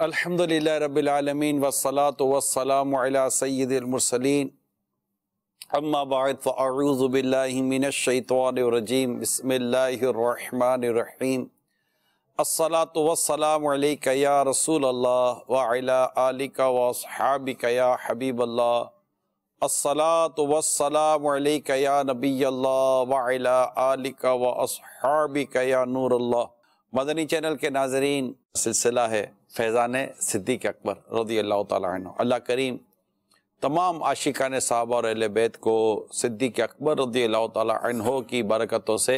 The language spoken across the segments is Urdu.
الحمدللہ رب العالمین والصلاة والسلام علی سید المرسلین اما بعد فاعوذ باللہ من الشیطان الرجیم بسم اللہ الرحمن الرحیم الصلاة والسلام علیک یا رسول اللہ وعلی آلک واصحابک یا حبیب اللہ الصلاة والسلام علیک یا نبی اللہ وعلی آلک واصحابک یا نور اللہ۔ مدنی چینل کے ناظرین، سلسلہ ہے فیضان صدیق اکبر رضی اللہ تعالیٰ عنہ۔ اللہ کریم تمام عاشقان صحابہ اور اہل بیت کو صدیق اکبر رضی اللہ تعالیٰ عنہ کی برکتوں سے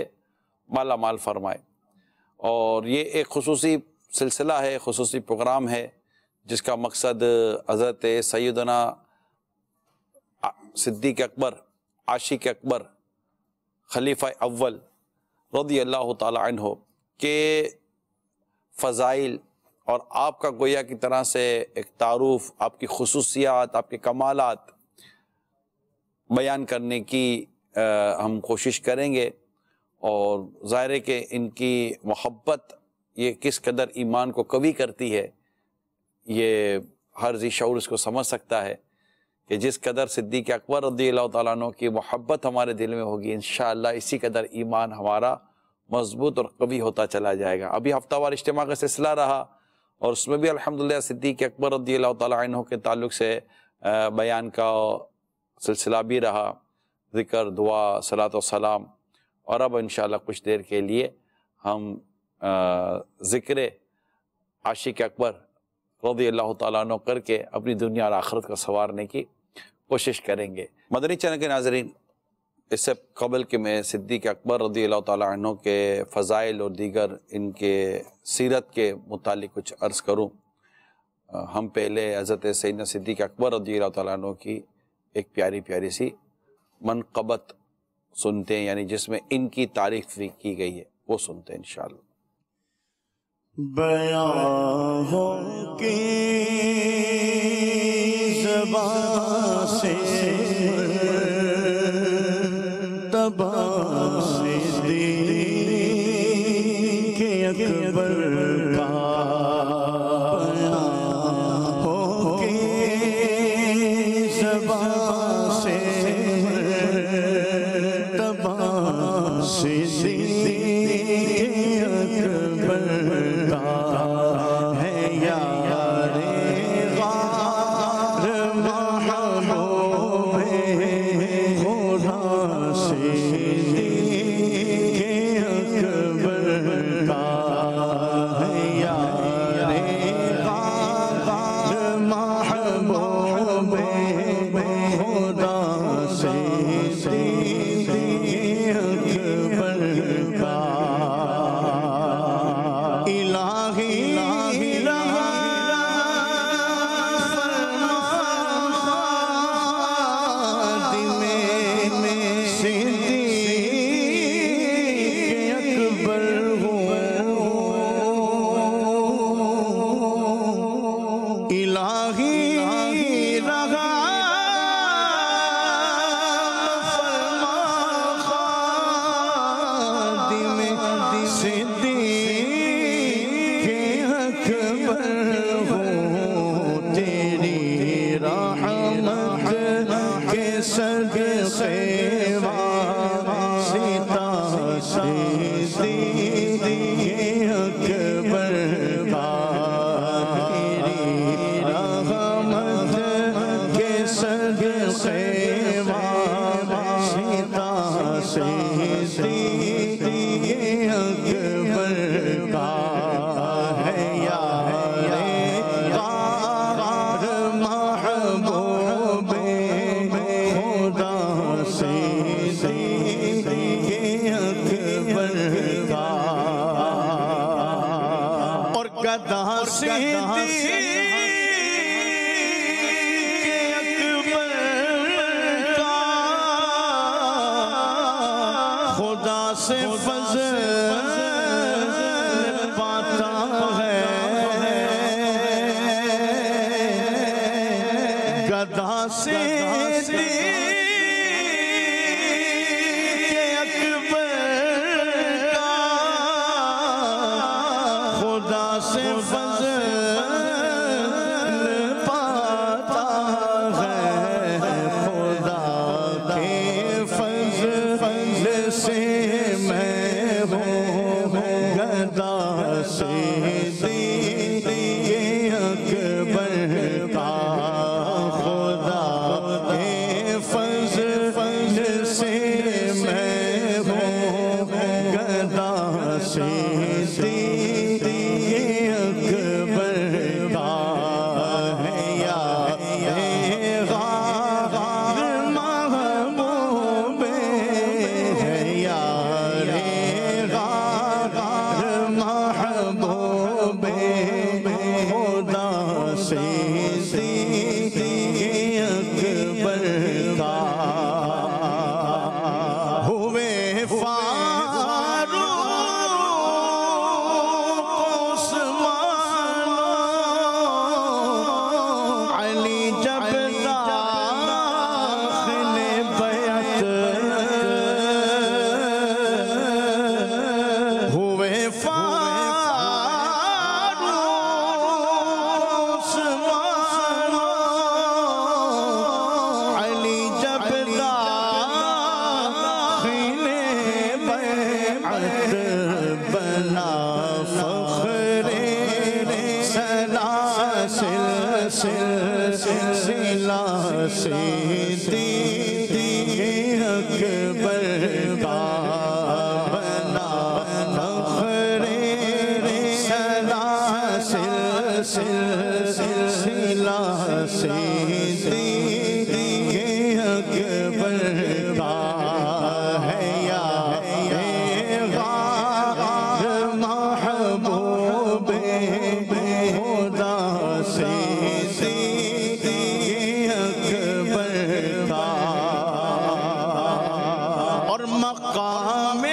مالا مال فرمائے۔ اور یہ ایک خصوصی سلسلہ ہے، خصوصی پروگرام ہے جس کا مقصد حضرت سیدنا صدیق اکبر، عاشق اکبر، خلیفہ اول رضی اللہ تعالیٰ عنہ کے فضائل اور آپ کا گویا کی طرح سے ایک تعارف، آپ کی خصوصیات، آپ کے کمالات بیان کرنے کی ہم کوشش کریں گے۔ اور ظاہر ہے کہ ان کی محبت یہ کس قدر ایمان کو قوی کرتی ہے، یہ ہر ذی شعور اس کو سمجھ سکتا ہے کہ جس قدر صدیق اکبر رضی اللہ تعالیٰ عنہ کی محبت ہمارے دل میں ہوگی، انشاءاللہ اسی قدر ایمان ہمارا مضبوط اور قوی ہوتا چلا جائے گا۔ ابھی ہفتہ وار اجتماع کا سلسلہ رہا اور اس میں بھی الحمدللہ صدیق اکبر رضی اللہ تعالیٰ عنہ کے تعلق سے بیان کا سلسلہ بھی رہا، ذکر، دعا، صلاۃ و سلام۔ اور اب انشاءاللہ کچھ دیر کے لیے ہم ذکر عاشق اکبر رضی اللہ تعالیٰ عنہ کر کے اپنی دنیا اور آخرت کو سنوارنے کی کوشش کریں گے۔ مدنی چینل کے ناظرین، اس سے قبل کہ میں صدیق اکبر رضی اللہ تعالیٰ عنہ کے فضائل اور دیگر ان کے سیرت کے متعلق کچھ عرض کروں، ہم پہلے حضرت سیدنا صدیق اکبر رضی اللہ تعالیٰ عنہ کی ایک پیاری پیاری سی منقبت سنتے ہیں، یعنی جس میں ان کی تعریف کی گئی ہے، وہ سنتے ہیں انشاءاللہ۔ بیان ہو کی زبان سے صدیق اکبر کا بیان ہو کے زبان سے صدیق اکبر کا ہے یار غار محبوب خدا صدیق اکبر کا ہے یار غار محبوب خدا صدیق اکبر کا۔ الہی خدا سے فضل سلسلہ صدیق اکبر کا بنا فخر سلسلہ صدیق اکبر کا ہے یا غار محبوب خدا صدیق اکبر کا اور مقام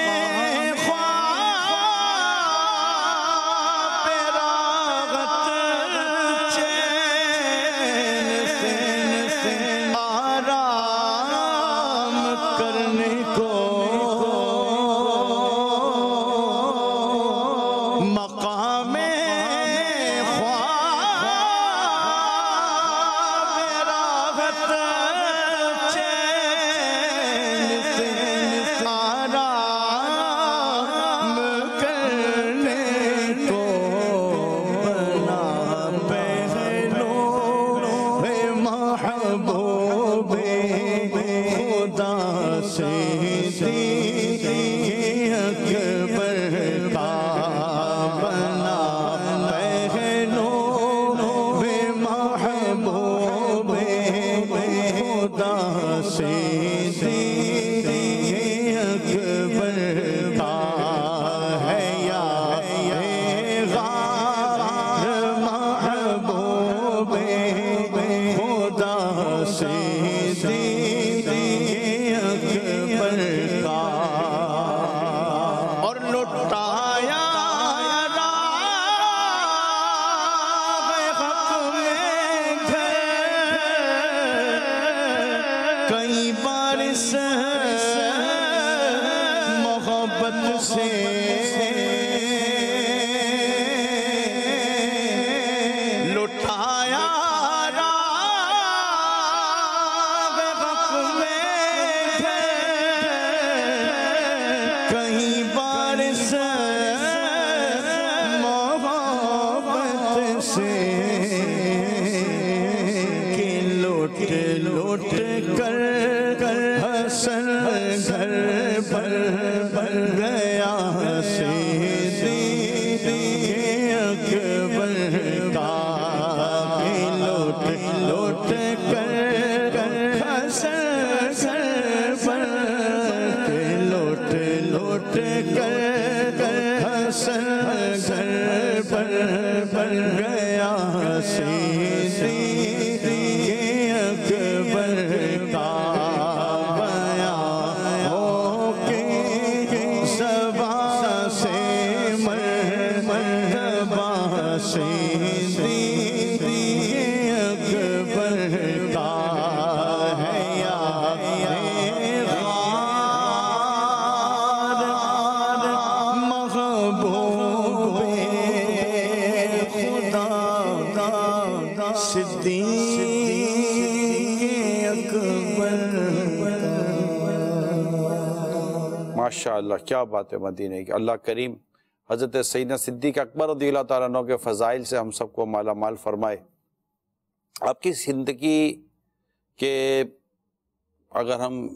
ماشاءاللہ کیا بات ہے مدینہ کی۔ اللہ کریم حضرت سیدنا صدیق اکبر رضی اللہ تعالیٰ عنہ کے فضائل سے ہم سب کو مالا مال فرمائے۔ آپ کی زندگی کے اگر ہم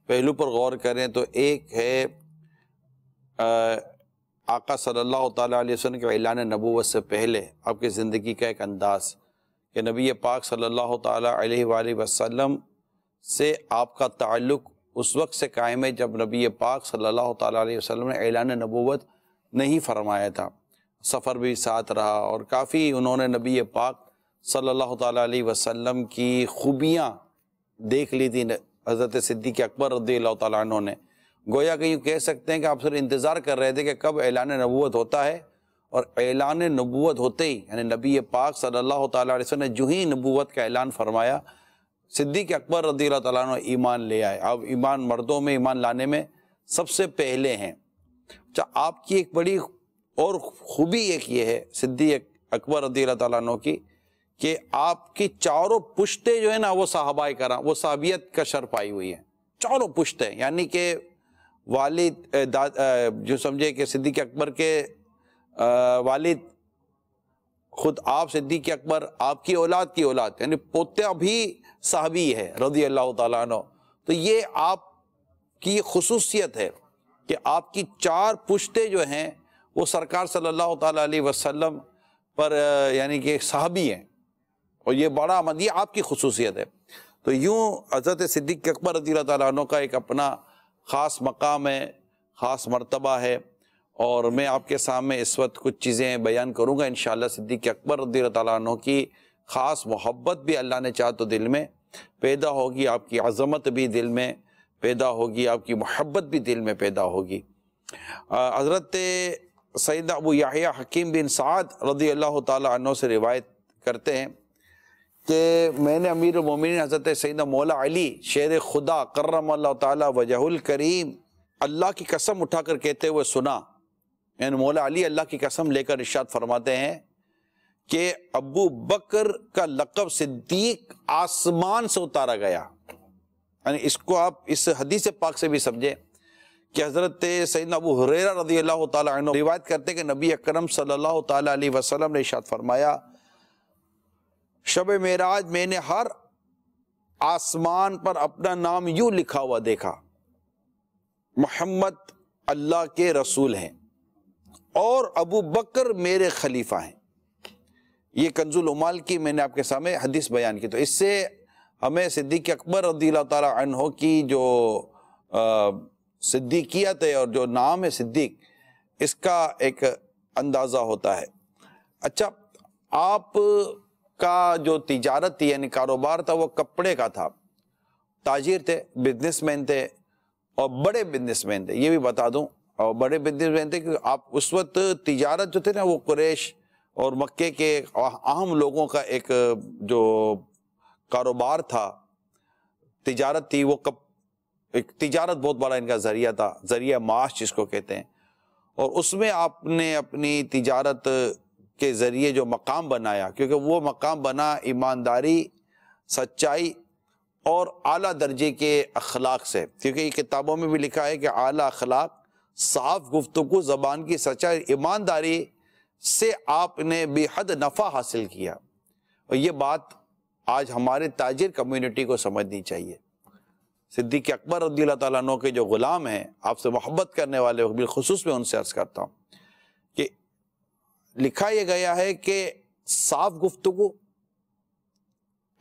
پہلو پر غور کریں تو ایک ہے آقا صلی اللہ تعالیٰ علیہ وسلم کے اعلان نبوت سے پہلے آپ کی زندگی کا ایک انداز کہ نبی پاک صلی اللہ تعالیٰ علیہ وآلہ وسلم سے آپ کا تعلق اس وقت سے قائم ہے جب نبی پاک صلی اللہ تعالیٰ علیہ وسلم نے اعلان نبوت نہیں فرمایا تھا، سفر بھی ساتھ رہا اور کافی انہوں نے نبی پاک صلی اللہ تعالیٰ علیہ وسلم کی خوبیاں دیکھ لی تھی حضرت صدیق اکبر رضی اللہ تعالیٰ عنہ نے۔ گویا کہ یوں کہہ سکتے ہیں کہ آپ صرف انتظار کر رہے تھے کہ کب اعلان نبوت ہوتا ہے، اور اعلان نبوت ہوتے ہی یعنی نبی پاک صلی اللہ تعالیٰ علیہ وسلم نے جو ہی نبوت کا اعلان فرمایا، صدیق اکبر رضی اللہ تعالیٰ عنہ ایمان لے آئے۔ اب ایمان مردوں میں ایمان لانے میں سب سے پہلے ہیں۔ اچھا، آپ کی ایک بڑی اور خوبی ایک یہ ہے صدیق اکبر رضی اللہ تعالیٰ عنہ کی کہ آپ کی چاروں پشتیں جو ہے نا وہ صحابہ کرام، وہ صحابیت کا شرف آئی ہوئی ہیں، چاروں پشتیں، یعنی کہ والد جو سمجھے کہ صدیق اکبر کے والد خود آپ صدیق اکبر، آپ کی اولاد کی اولاد، یعنی پوتا بھی صحابی ہے رضی اللہ تعالیٰ عنہ. تو یہ آپ کی خصوصیت ہے کہ آپ کی 4 پشتے جو ہیں وہ سرکار صلی اللہ تعالیٰ علیہ وسلم پر یعنی کہ صحابی ہیں، اور یہ بڑا یہ آپ کی خصوصیت ہے. تو یوں حضرت صدیق اکبر رضی اللہ تعالیٰ عنہ کا ایک اپنا خاص مقام ہے، خاص مرتبہ ہے. اور میں آپ کے سامنے اس وقت کچھ چیزیں بیان کروں گا انشاءاللہ. صدیق اکبر رضی اللہ تعالیٰ عنہ کی خاص محبت بھی اللہ نے چاہا تو دل میں پیدا ہوگی، آپ کی عظمت بھی دل میں پیدا ہوگی، آپ کی محبت بھی دل میں پیدا ہوگی. حضرت سیدنا ابو یحییٰ حکیم بن سعد رضی اللہ تعالیٰ عنہ سے روایت کرتے ہیں کہ میں نے امیر المومنین حضرت سیدنا مولا علی شیر خدا کرم اللہ تعالیٰ وجہ الکریم اللہ کی قسم اٹھا کر کہتے ہوئے سنا. یعنی مولا علی اللہ کی قسم لے کر ارشاد فرماتے ہیں کہ ابو بکر کا لقب صدیق آسمان سے اتارا گیا. یعنی اس کو آپ اس حدیث پاک سے بھی سمجھیں کہ حضرت سیدنا ابو ہریرہ رضی اللہ تعالیٰ عنہ روایت کرتے کہ نبی اکرم صلی اللہ تعالیٰ علیہ وسلم نے ارشاد فرمایا شب معراج میں نے ہر آسمان پر اپنا نام یوں لکھا ہوا دیکھا، محمد اللہ کے رسول ہیں اور ابو بکر میرے خلیفہ ہیں. یہ کنز العمال کی میں نے آپ کے سامنے حدیث بیان کی. تو اس سے ہمیں صدیق اکبر رضی اللہ تعالیٰ عنہ کی جو صدیقیت ہے اور جو نام ہے صدیق، اس کا ایک اندازہ ہوتا ہے. اچھا، آپ کا جو تجارت تھی یعنی کاروبار تھا وہ کپڑے کا تھا، تاجر تھے، بزنس مین تھے، اور بڑے بزنس مین تھے. یہ بھی بتا دوں، اور بڑے بزنس مین تھے کہ آپ اس وقت تجارت جو تھے نا وہ قریش اور مکے کے اہم لوگوں کا ایک جو کاروبار تھا، تجارت تھی، وہ ایک تجارت بہت بڑا ان کا ذریعہ تھا، ذریعہ معاش جس کو کہتے ہیں. اور اس میں آپ نے اپنی تجارت کے ذریعے جو مقام بنایا، کیونکہ وہ مقام بنا ایمانداری، سچائی اور اعلیٰ درجے کے اخلاق سے. کیونکہ یہ کتابوں میں بھی لکھا ہے کہ اعلیٰ اخلاق، صاف گفتگو، زبان کی سچائی، ایمانداری سے آپ نے بے حد نفع حاصل کیا. اور یہ بات آج ہمارے تاجر کمیونٹی کو سمجھنی چاہیے. صدیق اکبر رضی اللہ تعالیٰ عنہ کے جو غلام ہیں، آپ سے محبت کرنے والے، بالخصوص میں ان سے عرض کرتا ہوں کہ لکھا یہ گیا ہے کہ صاف گفتگو،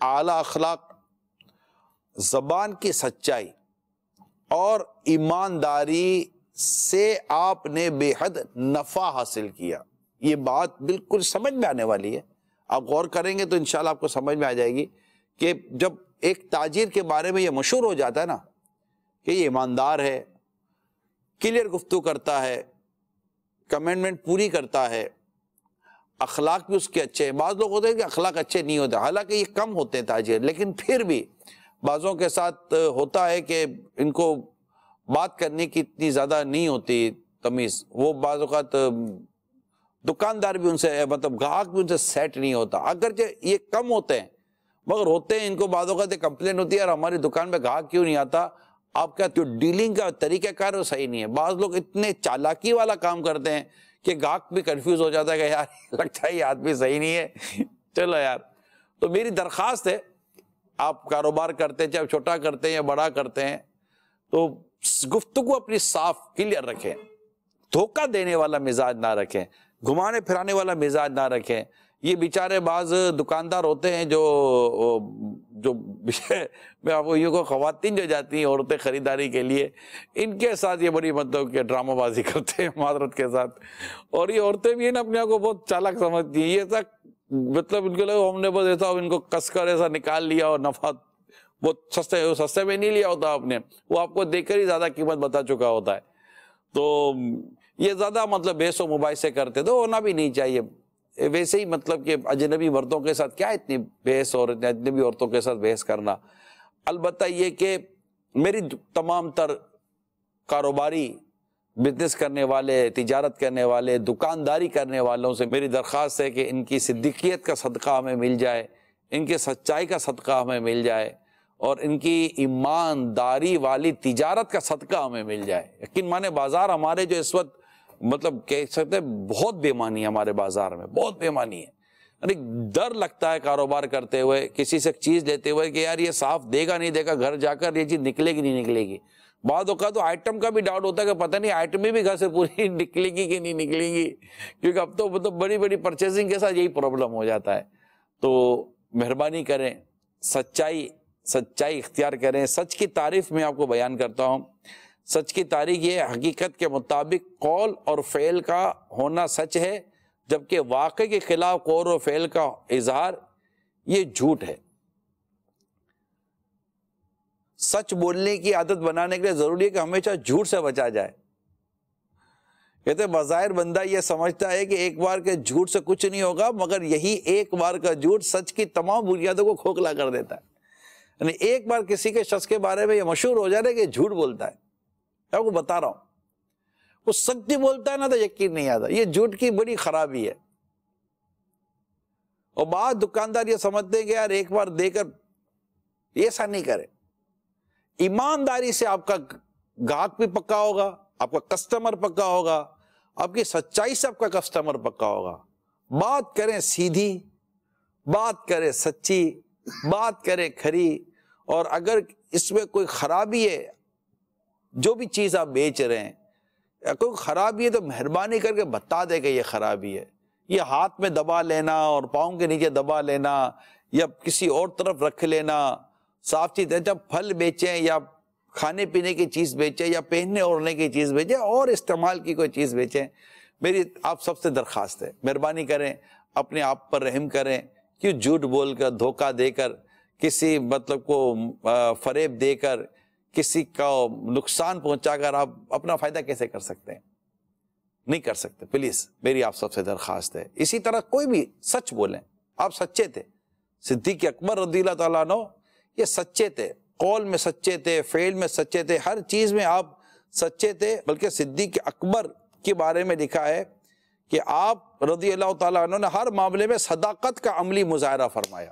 اعلیٰ اخلاق، زبان کی سچائی اور ایمانداری سے آپ نے بے حد نفع حاصل کیا. یہ بات بالکل سمجھ میں آنے والی ہے. آپ غور کریں گے تو انشاءاللہ آپ کو سمجھ میں آ جائے گی کہ جب ایک تاجر کے بارے میں یہ مشہور ہو جاتا ہے نا کہ یہ ایماندار ہے، کلیئر گفتگو کرتا ہے، کمنٹمنٹ پوری کرتا ہے، اخلاق بھی اس کے اچھے ہیں. بعض لوگ ہوتے ہیں کہ اخلاق اچھے نہیں ہوتے، حالانکہ یہ کم ہوتے ہیں تاجر، لیکن پھر بھی بعضوں کے ساتھ ہوتا ہے کہ ان کو بات کرنے کی اتنی زیادہ نہیں ہوتی تمیز. وہ بعض اوقات دکاندار بھی ان سے، مطلب گاہک بھی ان سے سیٹ نہیں ہوتا. اگرچہ یہ کم ہوتے ہیں مگر ہوتے ہیں. ان کو بعض اوقات کمپلین ہوتی ہے اور ہماری دکان پہ گاہک کیوں نہیں آتا، آپ کا جو ڈیلنگ کا طریقہ کار وہ صحیح نہیں ہے. بعض لوگ اتنے چالاکی والا کام کرتے ہیں کہ گاہک بھی کنفیوز ہو جاتا ہے کہ یار لگتا ہے یہ آدمی صحیح نہیں ہے، چلو یار. تو میری درخواست ہے، آپ کاروبار کرتے ہیں چاہے چھوٹا کرتے ہیں یا بڑا کرتے ہیں، تو گفتگو اپنی صاف کلیئر رکھیں، دھوکہ دینے والا مزاج نہ رکھیں، گھمانے پھرانے والا مزاج نہ رکھیں. یہ بیچارے بعض دکاندار ہوتے ہیں جو میں آپ کو یہ کو خواتین جو جاتی ہیں عورتیں خریداری کے لیے، ان کے ساتھ یہ بڑی مطلب کہ ڈرامہ بازی کرتے ہیں معذرت کے ساتھ. اور یہ عورتیں بھی ہیں نا اپنے آپ کو بہت چالاک سمجھتی ہیں. یہ ایسا مطلب ان کے لوگ ہم نے بس ایسا ان کو کس کر ایسا نکال لیا اور نفع بہت سستے میں نہیں لیا ہوتا آپ نے، وہ آپ کو دیکھ کر ہی زیادہ قیمت بتا چکا ہوتا ہے. تو یہ زیادہ مطلب بحث و مباحثے کرتے تو ہونا بھی نہیں چاہیے. ویسے ہی مطلب کہ اجنبی مردوں کے ساتھ کیا اتنی بحث اور اجنبی عورتوں کے ساتھ بحث کرنا. البتہ یہ کہ میری تمام تر کاروباری، بزنس کرنے والے، تجارت کرنے والے، دکانداری کرنے والوں سے میری درخواست ہے کہ ان کی صدیقیت کا صدقہ ہمیں مل جائے، ان کے سچائی کا صدقہ ہمیں مل جائے، اور ان کی ایمانداری والی تجارت کا صدقہ ہمیں مل جائے. یقین مانے بازار ہمارے جو اس وقت مطلب کہہ سکتے ہیں بہت بے ایمانی ہے، ہمارے بازار میں بہت بے ایمانی ہے. یعنی ڈر لگتا ہے کاروبار کرتے ہوئے، کسی سے چیز لیتے ہوئے کہ یار یہ صاف دے گا نہیں دے گا، گھر جا کر یہ چیز نکلے گی نہیں نکلے گی۔ بعض اوقات تو آئٹم کا بھی ڈاؤٹ ہوتا ہے کہ پتہ نہیں آئٹم بھی گھر سے پوری نکلے گی کہ نہیں نکلے گی، کیونکہ اب تو مطلب بڑی بڑی پرچیزنگ کے ساتھ یہی پرابلم ہو جاتا ہے۔ تو مہربانی کریں، سچائی اختیار کریں۔ سچ کی تعریف میں آپ کو بیان کرتا ہوں۔ سچ کی تعریف یہ حقیقت کے مطابق قول اور فعل کا ہونا سچ ہے، جبکہ واقع کے خلاف قول و فعل کا اظہار یہ جھوٹ ہے۔ سچ بولنے کی عادت بنانے کے لیے ضروری ہے کہ ہمیشہ جھوٹ سے بچا جائے۔ کہتے ہیں بظاہر بندہ یہ سمجھتا ہے کہ ایک بار کے جھوٹ سے کچھ نہیں ہوگا، مگر یہی ایک بار کا جھوٹ سچ کی تمام بنیادوں کو کھوکھلا کر دیتا ہے۔ یعنی ایک بار کسی کے شخص کے بارے میں یہ مشہور ہو جائے کہ جھوٹ بولتا ہے، میں آپ کو بتا رہا ہوں، وہ سچ بھی بولتا ہے نا تو یقین نہیں آتا۔ یہ جھوٹ کی بڑی خرابی ہے۔ اور بعض دکاندار یہ سمجھتے ہیں کہ یار ایک بار دے کر، ایسا نہیں کرے۔ ایمانداری سے آپ کا گاہک بھی پکا ہوگا، آپ کا کسٹمر پکا ہوگا، آپ کی سچائی سے آپ کا کسٹمر پکا ہوگا۔ بات کریں سیدھی، بات کریں سچی، بات کریں کھری، اور اگر اس میں کوئی خرابی ہے، جو بھی چیز آپ بیچ رہے ہیں کوئی خرابی ہے تو مہربانی کر کے بتا دے کہ یہ خرابی ہے۔ یہ ہاتھ میں دبا لینا اور پاؤں کے نیچے دبا لینا یا کسی اور طرف رکھ لینا صاف چیز ہے۔ جب پھل بیچیں یا کھانے پینے کی چیز بیچیں یا پہننے اوڑھنے کی چیز بیچیں اور استعمال کی کوئی چیز بیچیں، میری آپ سب سے درخواست ہے مہربانی کریں اپنے آپ پر رحم کریں۔ کیوں جھوٹ بول کر، دھوکہ دے کر، کسی مطلب کو فریب دے کر، کسی کا نقصان پہنچا کر آپ اپنا فائدہ کیسے کر سکتے ہیں؟ نہیں کر سکتے۔ پلیز میری آپ سب سے درخواست ہے۔ اسی طرح کوئی بھی سچ بولیں۔ آپ سچے تھے، صدیق اکبر رضی اللہ تعالیٰ عنہ یہ سچے تھے، قول میں سچے تھے، فعل میں سچے تھے، ہر چیز میں آپ سچے تھے۔ بلکہ صدیق اکبر کے بارے میں لکھا ہے کہ آپ رضی اللہ تعالیٰ عنہ نے ہر معاملے میں صداقت کا عملی مظاہرہ فرمایا۔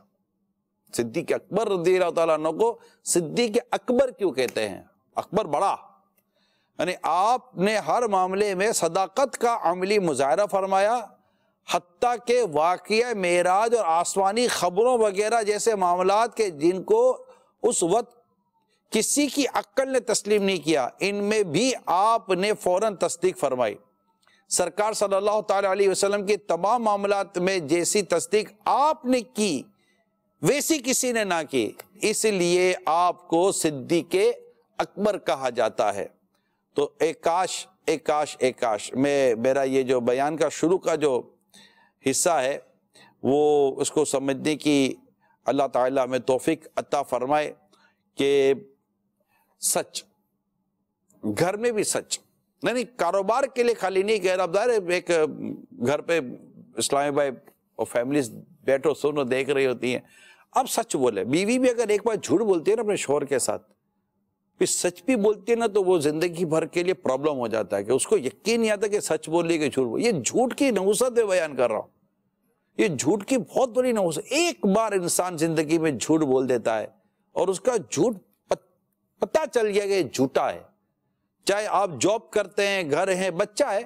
صدیق اکبر رضی اللہ تعالیٰ عنہ کو صدیق اکبر کیوں کہتے ہیں؟ اکبر بڑا، یعنی آپ نے ہر معاملے میں صداقت کا عملی مظاہرہ فرمایا، حتیٰ کہ واقعہ معراج اور آسمانی خبروں وغیرہ جیسے معاملات کے جن کو اس وقت کسی کی عقل نے تسلیم نہیں کیا، ان میں بھی آپ نے فوراً تصدیق فرمائی۔ سرکار صلی اللہ تعالی علیہ وسلم کے تمام معاملات میں جیسی تصدیق آپ نے کی ویسی کسی نے نہ کی، اس لیے آپ کو صدیق اکبر کہا جاتا ہے۔ تو ایک کاش میرا یہ جو بیان کا شروع کا جو حصہ ہے وہ اس کو سمجھنے کی اللہ تعالیٰ ہمیں توفیق عطا فرمائے کہ سچ، گھر میں بھی سچ، نہیں کاروبار کے لیے خالی نہیں کہہ رہا، ظاہر ہے ایک گھر پہ اسلامی بھائی اور فیملیز بیٹھو سنو دیکھ رہی ہوتی ہیں، اب سچ بولے۔ بیوی بھی اگر ایک بار جھوٹ بولتی ہے نا اپنے شوہر کے ساتھ، پھر سچ بھی بولتی ہے نا تو وہ زندگی بھر کے لیے پرابلم ہو جاتا ہے کہ اس کو یقین نہیں آتا کہ سچ بول رہی ہے کہ جھوٹ بول۔ یہ جھوٹ کی نحوست میں بیان کر رہا ہوں، یہ جھوٹ کی بہت بڑی نحوست۔ ایک بار انسان زندگی میں جھوٹ بول دیتا ہے اور اس کا جھوٹ پتہ چل گیا کہ یہ جھوٹا ہے، چاہے آپ جاب کرتے ہیں، گھر ہیں، بچہ ہے،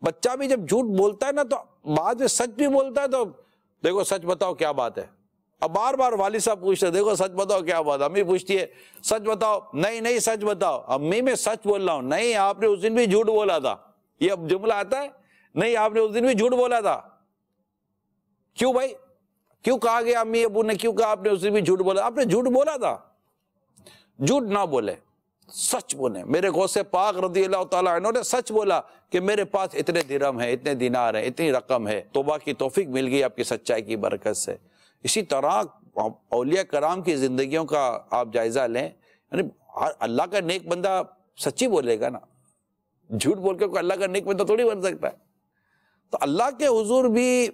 بچہ بھی جب جھوٹ بولتا ہے نا تو بعد میں سچ بھی بولتا ہے تو دیکھو سچ بتاؤ کیا بات ہے۔ اب بار بار والد صاحب پوچھتے ہیں دیکھو سچ بتاؤ کیا بات ہے، امی پوچھتی ہے سچ بتاؤ، نہیں سچ بتاؤ، امی میں سچ بول رہا ہوں، نہیں آپ نے اس دن بھی جھوٹ بولا تھا، یہ اب جملہ آتا ہے، نہیں آپ نے اس دن بھی جھوٹ بولا تھا۔ کیوں بھائی، کیوں کہا گیا امی ابو نے، کیوں کہا آپ نے اس دن بھی جھوٹ بولا؟ آپ نے جھوٹ بولا تھا۔ جھوٹ نہ بولے، سچ بولے۔ میرے غوث پاک رضی اللہ تعالیٰ عنہ نے سچ بولا کہ میرے پاس اتنے درہم ہے، اتنے دینار ہے، اتنی رقم ہے، توبہ کی توفیق مل گئی آپ کی سچائی کی برکت سے۔ اسی طرح اولیاء کرام کی زندگیوں کا آپ جائزہ لیں، یعنی اللہ کا نیک بندہ سچی بولے گا نا، جھوٹ بول کے کوئی اللہ کا نیک بندہ تھوڑی بن سکتا ہے۔ تو اللہ کے حضور بھی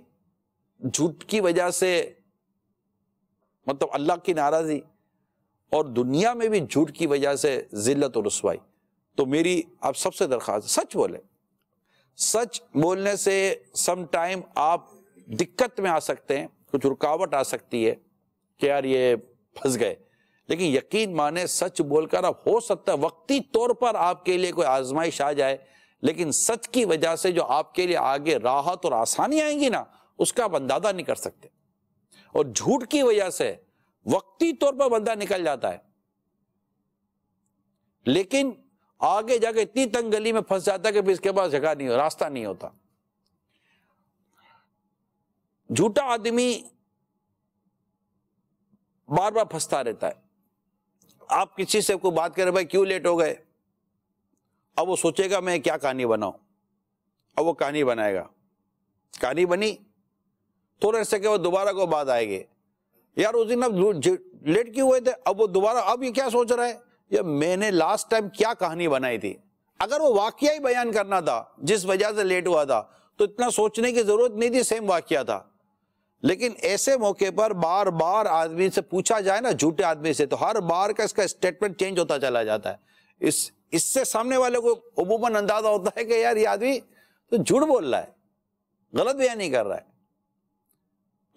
جھوٹ کی وجہ سے مطلب اللہ کی ناراضی، اور دنیا میں بھی جھوٹ کی وجہ سے ذلت و رسوائی۔ تو میری آپ سب سے درخواست سچ بولے۔ سچ بولنے سے سم ٹائم آپ دقت میں آ سکتے ہیں، کچھ رکاوٹ آ سکتی ہے کہ یار یہ پھنس گئے، لیکن یقین مانے سچ بول کر اب ہو سکتا ہے وقتی طور پر آپ کے لیے کوئی آزمائش آ جائے، لیکن سچ کی وجہ سے جو آپ کے لیے آگے راحت اور آسانی آئیں گی نا، اس کا آپ اندازہ نہیں کر سکتے. اور جھوٹ کی وجہ سے وقتی طور پر بندہ نکل جاتا ہے، لیکن آگے جا کے اتنی تنگ گلی میں پھنس جاتا ہے کہ پھر اس کے پاس جگہ نہیں ہو، راستہ نہیں ہوتا. جھوٹا آدمی بار بار پھنستا رہتا ہے. آپ کسی سے کوئی بات کرے، بھائی کیوں لیٹ ہو گئے، اب وہ سوچے گا میں کیا کہانی بناؤں، اب وہ کہانی بنائے گا، کہانی بنی تھوڑے سے کہ وہ دوبارہ کو بات آئے گی، یار اس دن اب لیٹ کیوں ہوئے تھے، اب وہ دوبارہ اب یہ کیا سوچ رہا ہے، یا میں نے لاسٹ ٹائم کیا کہانی بنائی تھی. اگر وہ واقعہ ہی بیان کرنا تھا جس وجہ سے لیٹ ہوا تھا تو اتنا سوچنے کی ضرورت نہیں تھی، سیم واقعہ تھا. لیکن ایسے موقع پر بار بار آدمی سے پوچھا جائے نا، جھوٹے آدمی سے، تو ہر بار کا اس کا اسٹیٹمنٹ چینج ہوتا چلا جاتا ہے. اس سے سامنے والے کو عموماً اندازہ ہوتا ہے کہ یار یہ آدمی تو جھوٹ بول رہا ہے، غلط بیان نہیں کر رہا ہے.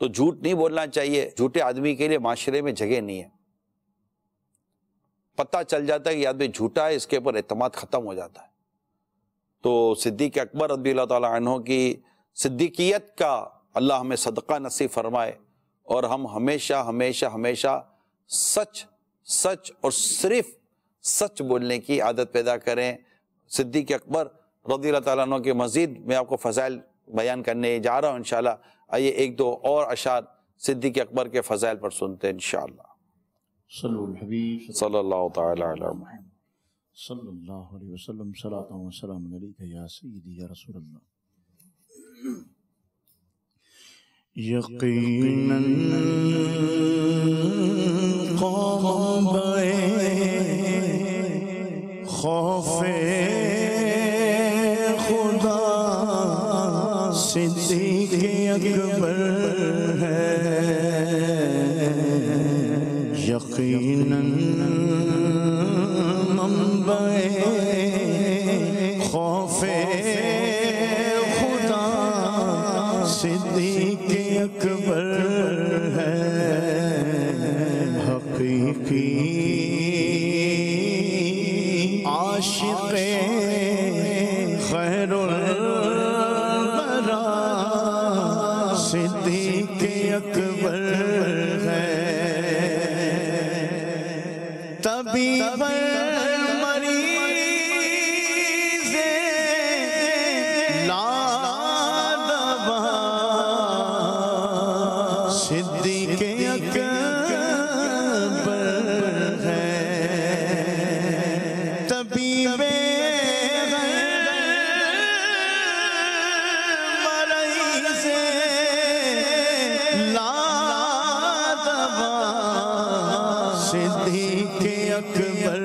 تو جھوٹ نہیں بولنا چاہیے. جھوٹے آدمی کے لیے معاشرے میں جگہ نہیں ہے. پتہ چل جاتا ہے کہ یہ آدمی جھوٹا ہے، اس کے اوپر اعتماد ختم ہو جاتا ہے. تو صدیق اکبر رضی اللہ تعالیٰ عنہ کی صدیقیت کا اللہ ہمیں صدقہ نصیب فرمائے، اور ہم ہمیشہ ہمیشہ ہمیشہ سچ سچ اور صرف سچ بولنے کی عادت پیدا کریں. صدیق اکبر رضی اللہ تعالیٰ عنہ کے مزید میں آپ کو فضائل بیان کرنے جا رہا ہوں انشاءاللہ. آئیے ایک دو اور اشعار صدیق اکبر کے فضائل پر سنتے ہیں انشاءاللہ. صلو الحبیب صلی اللہ تعالی علیہ وسلم. صلی اللہ علیہ وسلم. صلاۃ و سلام علیک یا سیدی یا رسول اللہ. یقیناً قوم بے خوف خدا صدیق اکبر ہے. یقیناً منبع خوف خدا صدیق اکبر ہے. حقیقی عاشق خیر الورا صدیق اکبر ہے. طبیب مریض لادوا صدیق اکبر ہے. طبیب مریض لادوا صدیق اکبر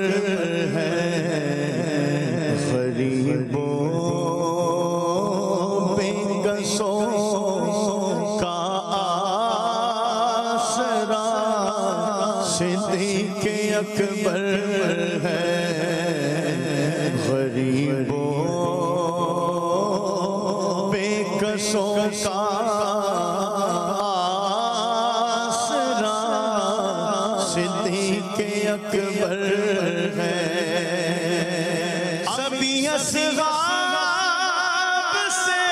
ہے. غریبوں بے کسوں کا آسرا صدیق اکبر ہے. غریبوں بے کسوں کا آسرا صدیق اکبر ہے. سبھی اصحاب سے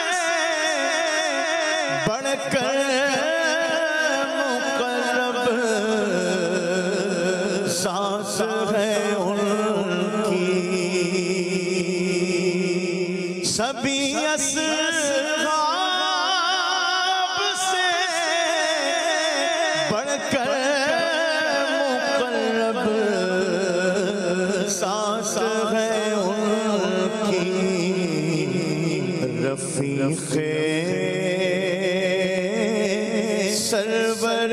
بڑھ کر مقرب سانس ہے ان کی. سبھی اصحاب سے بڑھ کر مقرب سانس ہے ان کی. رفیق سرور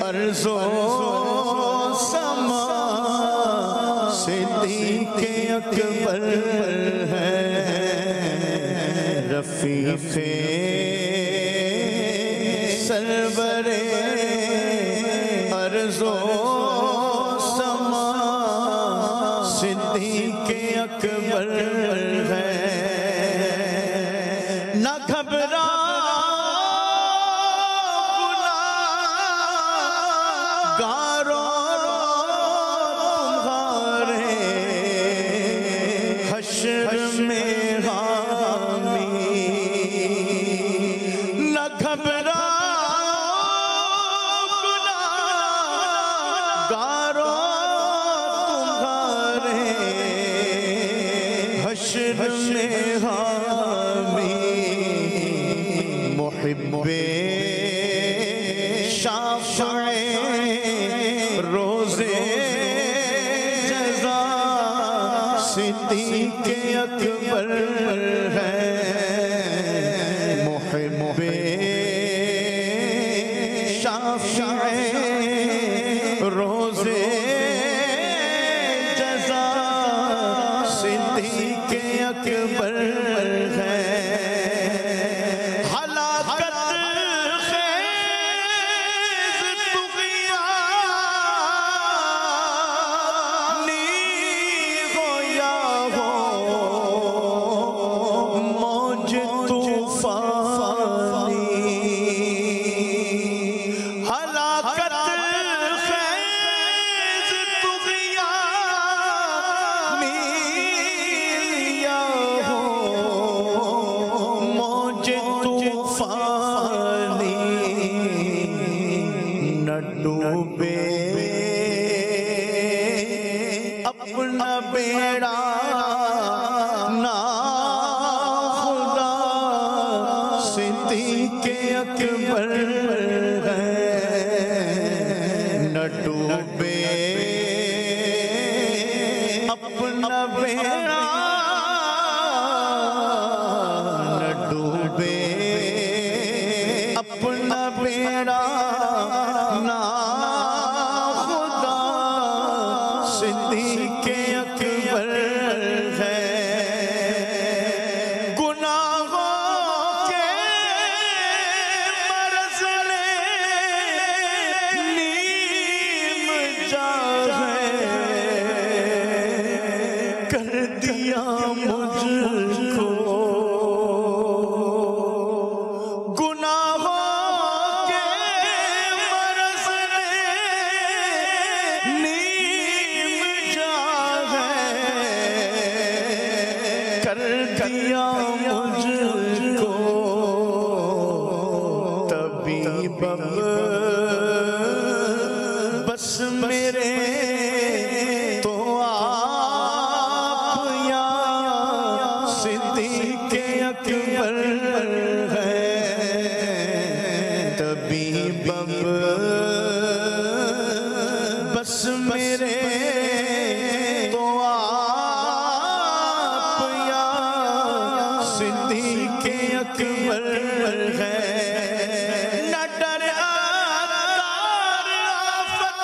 ارض و سما صدیق اکبر ہے. رفیق سرور ارض و سما صدیق اکبر ہے. نہ گھبرا گناہگاروں تمہارے حشر میں حامی. روزے جزا صدیق اکبر ہے ہلاکت خیز طغیانی ہو یا ہو موج طوفانی ہلاکت خیز طغیانی یا ہو موج طوفانی نہ ڈوبے اپنا بیڑا نہ خدا صدیق اکبر ہے نہ ڈوبے اپنا بیڑا نہ ڈوبے اپنا بیڑا نہ خدا صدیق اکبر ہے گناہوں کے مرض نے نیم جاگے کر دیا مجھ کو گناہوں کے مرض نے نیم جاگے کر دیا مجھ کو طبیب بس میرے تو آپ یا صدیق اکبر ہے طبیب بس میرے تو آپ یا صدیق اکبر ہے نہ ڈر آفت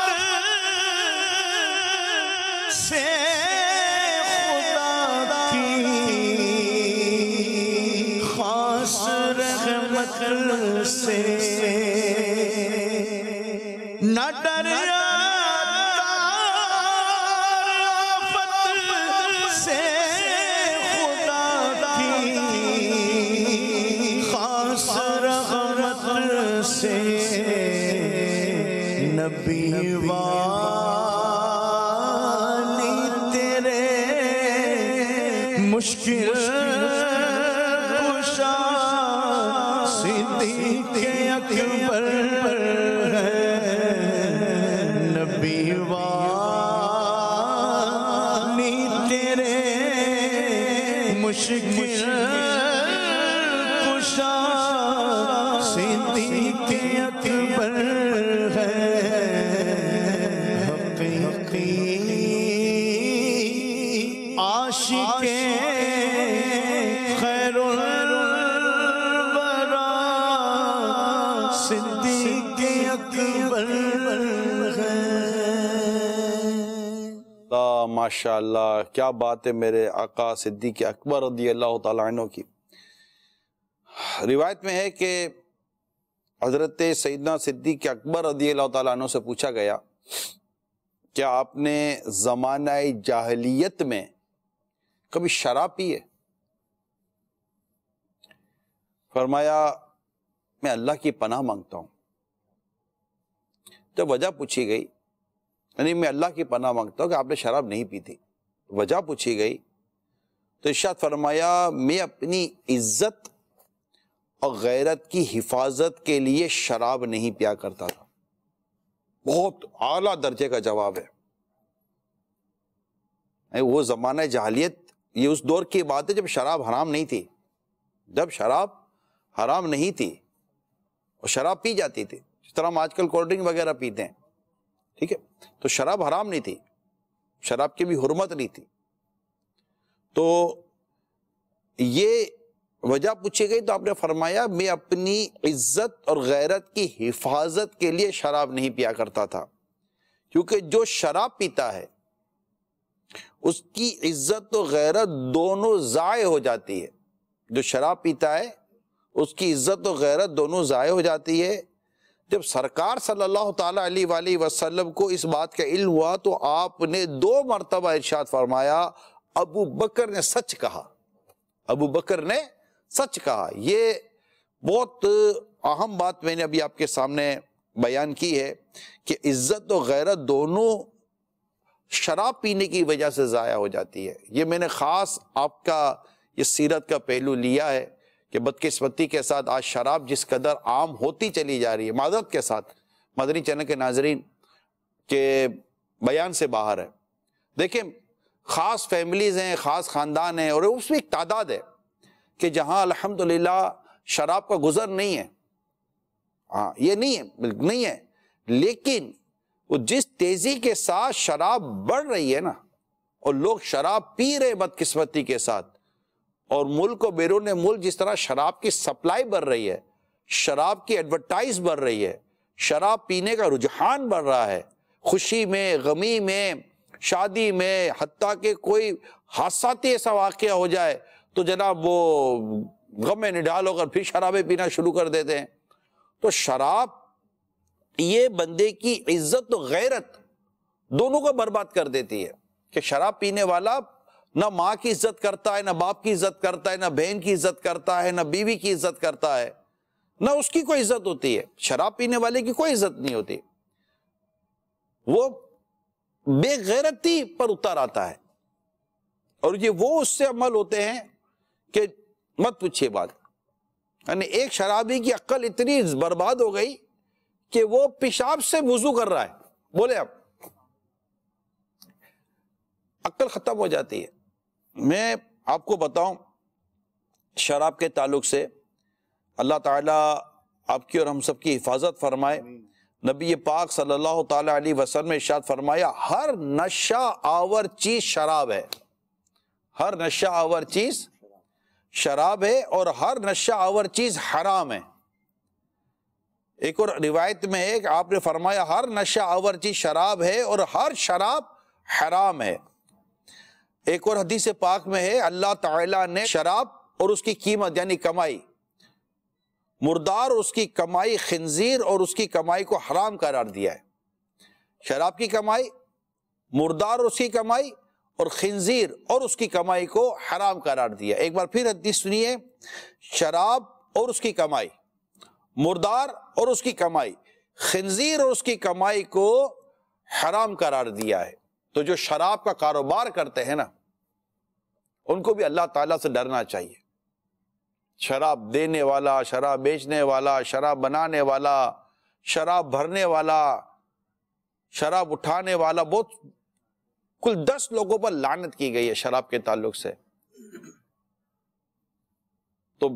سے خدا کی خاص رحمت سے نہ ڈر آفت سے خدا کی خاص رحمت سے نبی والی تیرے مشکل کشا صدیق اکبر ہے نبی والی تیرے مشکل کشا صدیق اکبر ہے حقیقی عاشق خیر الورا صدیق اکبر ہے ماشاءاللہ کیا بات ہے میرے آقا صدیق اکبر رضی اللہ تعالیٰ عنہ کی۔ روایت میں ہے کہ حضرت سیدنا صدیق اکبر رضی اللہ تعالیٰ عنہ سے پوچھا گیا کیا آپ نے زمانہ جاہلیت میں کبھی شراب پی ہے؟ فرمایا میں اللہ کی پناہ مانگتا ہوں۔ جب وجہ پوچھی گئی یعنی میں اللہ کی پناہ مانگتا ہوں کہ آپ نے شراب نہیں پی تھی، وجہ پوچھی گئی تو ارشاد فرمایا میں اپنی عزت اور غیرت کی حفاظت کے لیے شراب نہیں پیا کرتا تھا۔ بہت اعلیٰ درجے کا جواب ہے۔ وہ زمانہ جاہلیت، یہ اس دور کی بات ہے جب شراب حرام نہیں تھی، جب شراب حرام نہیں تھی اور شراب پی جاتی تھی، جس طرح ہم آج کل کولڈ ڈرنک وغیرہ پیتے ہیں، ٹھیک ہے، تو شراب حرام نہیں تھی، شراب کی بھی حرمت نہیں تھی۔ تو یہ وجہ پوچھی گئی تو آپ نے فرمایا میں اپنی عزت اور غیرت کی حفاظت کے لیے شراب نہیں پیا کرتا تھا، کیونکہ جو شراب پیتا ہے اس کی عزت و غیرت دونوں ضائع ہو جاتی ہے. جو شراب پیتا ہے اس کی عزت و غیرت دونوں ضائع ہو جاتی ہے. جب سرکار صلی اللہ تعالیٰ علیہ وآلہ وسلم کو اس بات کا علم ہوا تو آپ نے 2 مرتبہ ارشاد فرمایا ابو بکر نے سچ کہا، ابو بکر نے سچ کہا. یہ بہت اہم بات میں نے ابھی آپ کے سامنے بیان کی ہے کہ عزت و غیرت دونوں شراب پینے کی وجہ سے ضائع ہو جاتی ہے. یہ میں نے خاص آپ کا یہ سیرت کا پہلو لیا ہے کہ بدقسمتی کے ساتھ آج شراب جس قدر عام ہوتی چلی جا رہی ہے، معذرت کے ساتھ مدنی چینل کے ناظرین کے بیان سے باہر ہے. دیکھیں خاص فیملیز ہیں، خاص خاندان ہیں، اور اس میں ایک تعداد ہے کہ جہاں الحمدللہ شراب کا گزر نہیں ہے. ہاں یہ نہیں ہے، بالکل نہیں ہے، لیکن وہ جس تیزی کے ساتھ شراب بڑھ رہی ہے نا، اور لوگ شراب پی رہے بدقسمتی کے ساتھ، اور ملک و بیرون ملک جس طرح شراب کی سپلائی بڑھ رہی ہے، شراب کی ایڈورٹائز بڑھ رہی ہے، شراب پینے کا رجحان بڑھ رہا ہے، خوشی میں، غمی میں، شادی میں، حتیٰ کہ کوئی حادثاتی ایسا واقعہ ہو جائے تو جناب وہ غم میں نڈال ہو کر پھر شرابیں پینا شروع کر دیتے ہیں. تو شراب یہ بندے کی عزت و غیرت دونوں کو برباد کر دیتی ہے کہ شراب پینے والا نہ ماں کی عزت کرتا ہے، نہ باپ کی عزت کرتا ہے، نہ بہن کی عزت کرتا ہے، نہ بیوی کی عزت کرتا ہے، نہ اس کی کوئی عزت ہوتی ہے. شراب پینے والے کی کوئی عزت نہیں ہوتی، وہ بے غیرتی پر اتر آتا ہے. اور یہ وہ اس سے عمل ہوتے ہیں کہ مت پوچھیے بات. یعنی ایک شرابی کی عقل اتنی برباد ہو گئی کہ وہ پیشاب سے وضو کر رہا ہے، بولے آپ، عقل ختم ہو جاتی ہے. میں آپ کو بتاؤں شراب کے تعلق سے، اللہ تعالیٰ آپ کی اور ہم سب کی حفاظت فرمائے. نبی پاک صلی اللہ تعالیٰ علیہ وسلم نے ارشاد فرمایا ہر نشہ آور چیز شراب ہے، ہر نشہ آور چیز شراب ہے، اور ہر نشہ آور چیز حرام ہے. ایک اور روایت میں ہے کہ آپ نے فرمایا ہر نشہ آور چیز شراب ہے اور ہر شراب حرام ہے. ایک اور حدیث پاک میں ہے اللہ تعالیٰ نے شراب اور اس کی قیمت یعنی کمائی، مردار اور اس کی کمائی، خنزیر اور اس کی کمائی کو حرام قرار دیا ہے. شراب کی کمائی، مردار اور اس کی کمائی، اور خنزیر اور اس کی کمائی کو حرام قرار دیا. ایک بار پھر حدیث سنیے، شراب اور اس کی کمائی، مردار اور اس کی کمائی، خنزیر اور اس کی کمائی کو حرام قرار دیا ہے. تو جو شراب کا کاروبار کرتے ہیں نا، ان کو بھی اللہ تعالیٰ سے ڈرنا چاہیے. شراب دینے والا، شراب بیچنے والا، شراب بنانے والا، شراب بھرنے والا، شراب اٹھانے والا، بہت کل 10 لوگوں پر لعنت کی گئی ہے شراب کے تعلق سے. تو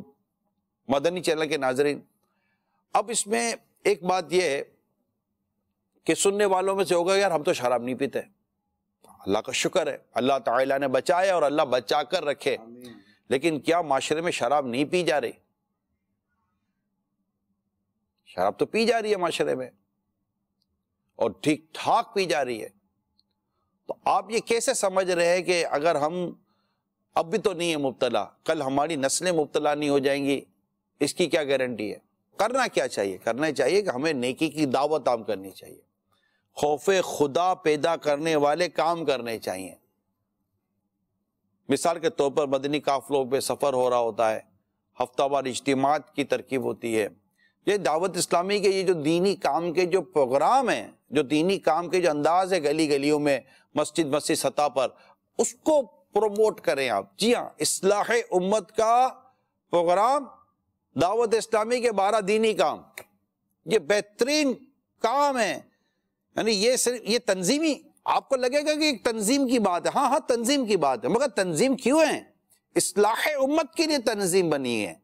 مدنی چینل کے ناظرین، اب اس میں ایک بات یہ ہے کہ سننے والوں میں سے ہوگا یار ہم تو شراب نہیں پیتے. اللہ کا شکر ہے، اللہ تعالیٰ نے بچایا اور اللہ بچا کر رکھے. لیکن کیا معاشرے میں شراب نہیں پی جا رہی؟ شراب تو پی جا رہی ہے معاشرے میں، اور ٹھیک ٹھاک پی جا رہی ہے. تو آپ یہ کیسے سمجھ رہے ہیں کہ اگر ہم اب بھی تو نہیں ہے مبتلا، کل ہماری نسلیں مبتلا نہیں ہو جائیں گی؟ اس کی کیا گارنٹی ہے؟ کرنا کیا چاہیے؟ کرنا چاہیے کہ ہمیں نیکی کی دعوت عام کرنی چاہیے، خوف خدا پیدا کرنے والے کام کرنے چاہیے. مثال کے طور پر مدنی قافلوں پہ سفر ہو رہا ہوتا ہے، ہفتہ وار اجتماعات کی ترکیب ہوتی ہے. یہ دعوت اسلامی کے یہ جو دینی کام کے جو پروگرام ہیں، جو دینی کام کے جو انداز ہے گلی گلیوں میں، مسجد سطح پر، اس کو پروموٹ کریں آپ. جی ہاں، اصلاح امت کا پروگرام دعوت اسلامی کے 12 دینی کام، یہ بہترین کام ہے. یعنی یہ صرف یہ تنظیمی، آپ کو لگے گا کہ ایک تنظیم کی بات ہے، ہاں تنظیم کی بات ہے، مگر تنظیم کیوں ہے؟ اصلاح امت کے لیے تنظیم بنی ہے،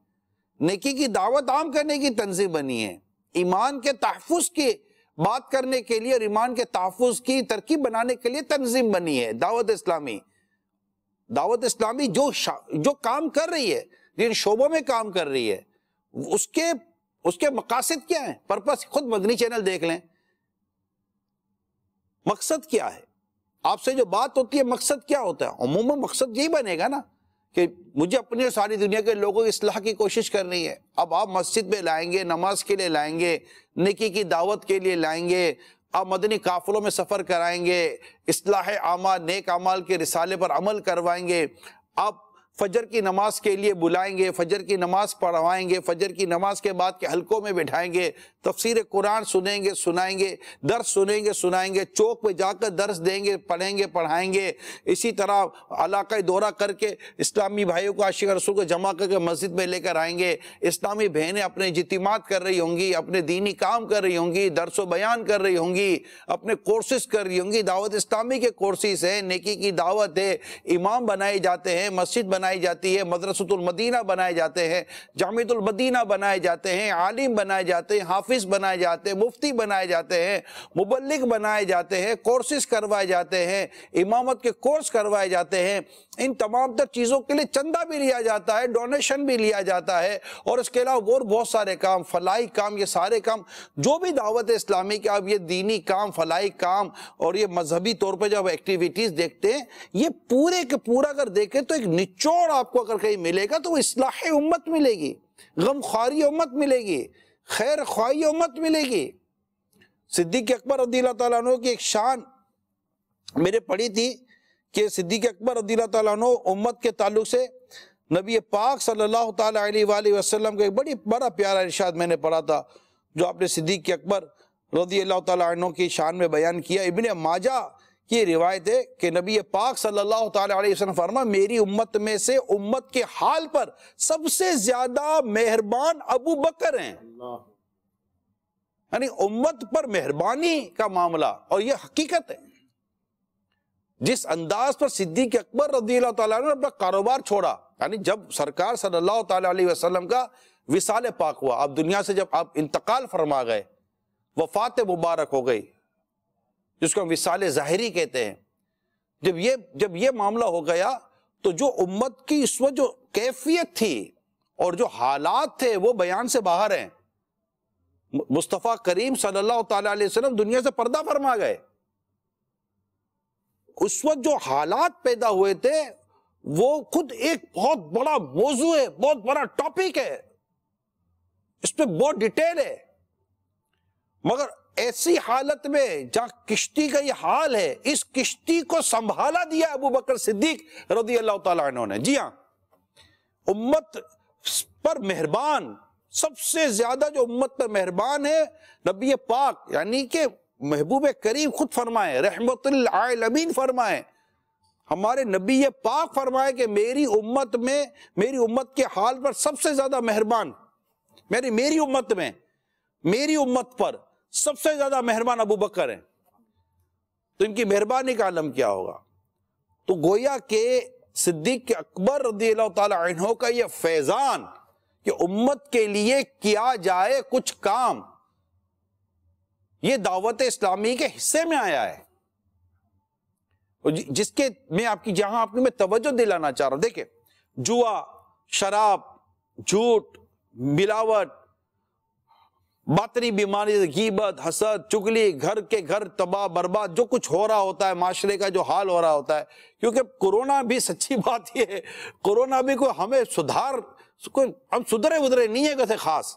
نیکی کی دعوت عام کرنے کی تنظیم بنی ہے، ایمان کے تحفظ کی بات کرنے کے لیے اور ایمان کے تحفظ کی ترکیب بنانے کے لیے تنظیم بنی ہے دعوت اسلامی. دعوت اسلامی جو کام کر رہی ہے، جن شعبوں میں کام کر رہی ہے، اس کے مقاصد کیا ہیں؟ پرپس خود مدنی چینل دیکھ لیں، مقصد کیا ہے؟ آپ سے جو بات ہوتی ہے مقصد کیا ہوتا ہے؟ عموماً مقصد یہی بنے گا نا کہ مجھے اپنے ساری دنیا کے لوگوں کی اصلاح کی کوشش کرنی ہے۔ اب آپ مسجد میں لائیں گے، نماز کے لیے لائیں گے، نیکی کی دعوت کے لیے لائیں گے، آپ مدنی قافلوں میں سفر کرائیں گے، اصلاح اعمال نیک اعمال کے رسالے پر عمل کروائیں گے، آپ فجر کی نماز کے لیے بلائیں گے، فجر کی نماز پڑھوائیں گے، فجر کی نماز کے بعد کے حلقوں میں بٹھائیں گے، تفسیر قرآن سنیں گے، سنائیں گے، درس سنیں گے، سنائیں گے، چوک پہ جا کر درس دیں گے، پڑھیں گے، پڑھائیں گے، اسی طرح علاقہ دورہ کر کے اسلامی بھائیوں کو عاشق رسول کو جمع کر کے مسجد میں لے کر آئیں گے، اسلامی بہنیں اپنے اجتماعات کر رہی ہوں گی، اپنے دینی کام کر رہی ہوں گی، درس و بیان کر رہی ہوں گی، اپنے کورسز کر رہی ہوں گی، دعوت اسلامی کے کورسز ہیں، نیکی کی دعوت ہے، امام بنائے جاتے ہیں، مسجد بنائی جاتی ہے، مدرسۃ المدینہ بنائے جاتے ہیں، جامعۃ المدینہ بنائے جاتے ہیں، عالم بنائے جاتے ہیں، حافظ بنائے جاتے ہیں، مفتی بنائے جاتے ہیں، مبلغ بنائے جاتے ہیں، کورسز کروائے جاتے ہیں، امامت کے کورس کروائے جاتے ہیں۔ ان تمام تر چیزوں کے لیے چندہ بھی لیا جاتا ہے، ڈونیشن بھی لیا جاتا ہے، اور اس کے علاوہ اور بہت سارے کام، فلاحی کام، یہ سارے کام جو بھی دعوت اسلامی کے اب یہ دینی کام، فلاحی کام اور یہ مذہبی طور پہ جب ایکٹیویٹیز دیکھتے ہیں، یہ پورے کے پورا اگر دیکھیں تو ایک نچوڑ آپ کو اگر کہیں ملے گا تو وہ اصلاح امت ملے گی، غم خواری امت ملے گی، خیر خواہی امت ملے گی۔ صدیق اکبر رضی اللہ تعالیٰ عنہ کی ایک شان میں نے پڑھی تھی کہ صدیق اکبر رضی اللہ تعالیٰ عنہ امت کے تعلق سے نبی پاک صلی اللہ تعالیٰ علیہ وآلہ وسلم کا ایک بڑا پیارا ارشاد میں نے پڑھا تھا، جو آپ نے صدیق اکبر رضی اللہ تعالیٰ عنہ کی شان میں بیان کیا۔ ابن ماجہ کی روایت ہے کہ نبی پاک صلی اللہ تعالیٰ علیہ وسلم فرما، میری امت میں سے امت کے حال پر سب سے زیادہ مہربان ابو بکر ہیں۔ یعنی امت پر مہربانی کا معاملہ، اور یہ حقیقت ہے، جس انداز پر صدیق اکبر رضی اللہ تعالیٰ عنہ نے اپنا کاروبار چھوڑا، یعنی جب سرکار صلی اللہ تعالیٰ علیہ وسلم کا وصال پاک ہوا، آپ دنیا سے جب آپ انتقال فرما گئے، وفات مبارک ہو گئی، جس کو ہم وصال ظاہری کہتے ہیں، جب یہ معاملہ ہو گیا تو جو امت کی اس وقت جو کیفیت تھی اور جو حالات تھے وہ بیان سے باہر ہیں۔ مصطفیٰ کریم صلی اللہ تعالیٰ علیہ وسلم دنیا سے پردہ فرما گئے، اس وقت جو حالات پیدا ہوئے تھے وہ خود ایک بہت بڑا موضوع ہے، بہت بڑا ٹاپک ہے، اس پہ بہت ڈیٹیل ہے، مگر ایسی حالت میں جہاں کشتی کا یہ حال ہے، اس کشتی کو سنبھالا دیا ابو بکر صدیق رضی اللہ تعالیٰ عنہ نے۔ جی ہاں، امت پر مہربان، سب سے زیادہ جو امت پر مہربان ہے نبی پاک، یعنی کہ محبوب کریم خود فرمائے، رحمت للعالمین فرمائے، ہمارے نبی پاک فرمائے کہ میری امت کے حال پر سب سے زیادہ مہربان، میری امت پر سب سے زیادہ مہربان ابو بکر ہیں، تو ان کی مہربانی کا عالم کیا ہوگا؟ تو گویا کہ صدیق اکبر رضی اللہ تعالی عنہ کا یہ فیضان کہ امت کے لیے کیا جائے کچھ کام، یہ دعوت اسلامی کے حصے میں آیا ہے، جس کے میں توجہ دلانا چاہ رہا ہوں۔ دیکھیں، جوا، شراب، جھوٹ، ملاوٹ، باطنی بیماری، غیبت، حسد، چگلی، گھر کے گھر تباہ برباد، جو کچھ ہو رہا ہوتا ہے، معاشرے کا جو حال ہو رہا ہوتا ہے، کیونکہ کورونا بھی سچی بات یہ ہے، کورونا بھی ہمیں ہم سدھرے ودھرے نہیں ہے کیسے خاص،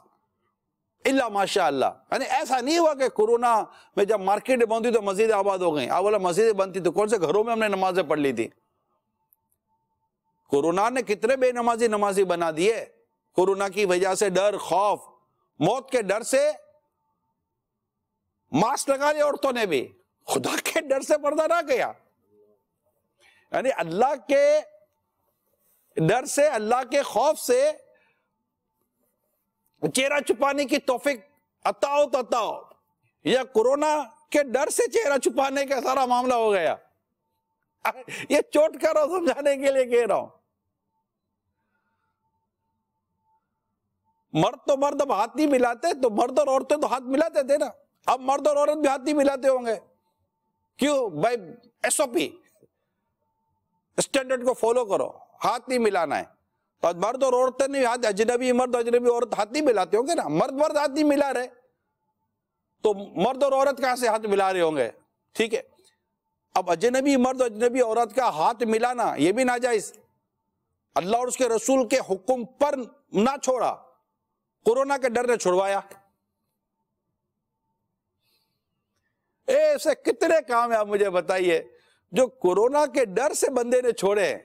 الا ماشاء اللہ، یعنی ایسا نہیں ہوا کہ کورونا میں جب مارکیٹ بند ہوئی تو مسجد آباد ہو گئیں، اولا مسجد بند تھی تو کون سے گھروں میں ہم نے نمازیں پڑھ لی تھی؟ کورونا نے کتنے بے نمازی بنا دیے، کورونا کی وجہ سے ڈر، خوف، موت کے ڈر سے ماسک لگا لیا عورتوں نے بھی، خدا کے ڈر سے پردہ نہ کیا، یعنی اللہ کے ڈر سے، اللہ کے خوف سے چہرہ چھپانے کی توفیق عطا ہو، یا کورونا کے ڈر سے چہرہ چھپانے کا سارا معاملہ ہو گیا، یہ چوٹ کر رہا ہوں سمجھانے کے لیے کہہ رہا ہوں۔ مرد اب ہاتھ نہیں ملاتے، تو مرد اور عورتیں تو ہاتھ ملاتے تھے نا، اب مرد اور عورت بھی ہاتھ نہیں ملاتے ہوں گے، کیوں بھائی؟ SOP اسٹینڈرڈ کو فالو کرو، ہاتھ نہیں ملانا ہے۔ تو مرد اور عورتیں نہیں، ہاتھ اجنبی مرد اجنبی عورت ہاتھ نہیں ملاتے ہوں گے نا، مرد مرد ہاتھ نہیں ملا رہے تو مرد اور عورت کہاں سے ہاتھ ملا رہے ہوں گے؟ ٹھیک ہے، اب اجنبی مرد اجنبی عورت کا ہاتھ ملانا یہ بھی ناجائز، اللہ اور اس کے رسول کے حکم پر نہ چھوڑا، کورونا کے ڈر نے چھڑوایا۔ ایسے کتنے کام ہیں آپ مجھے بتائیے جو کورونا کے ڈر سے بندے نے چھوڑے ہیں،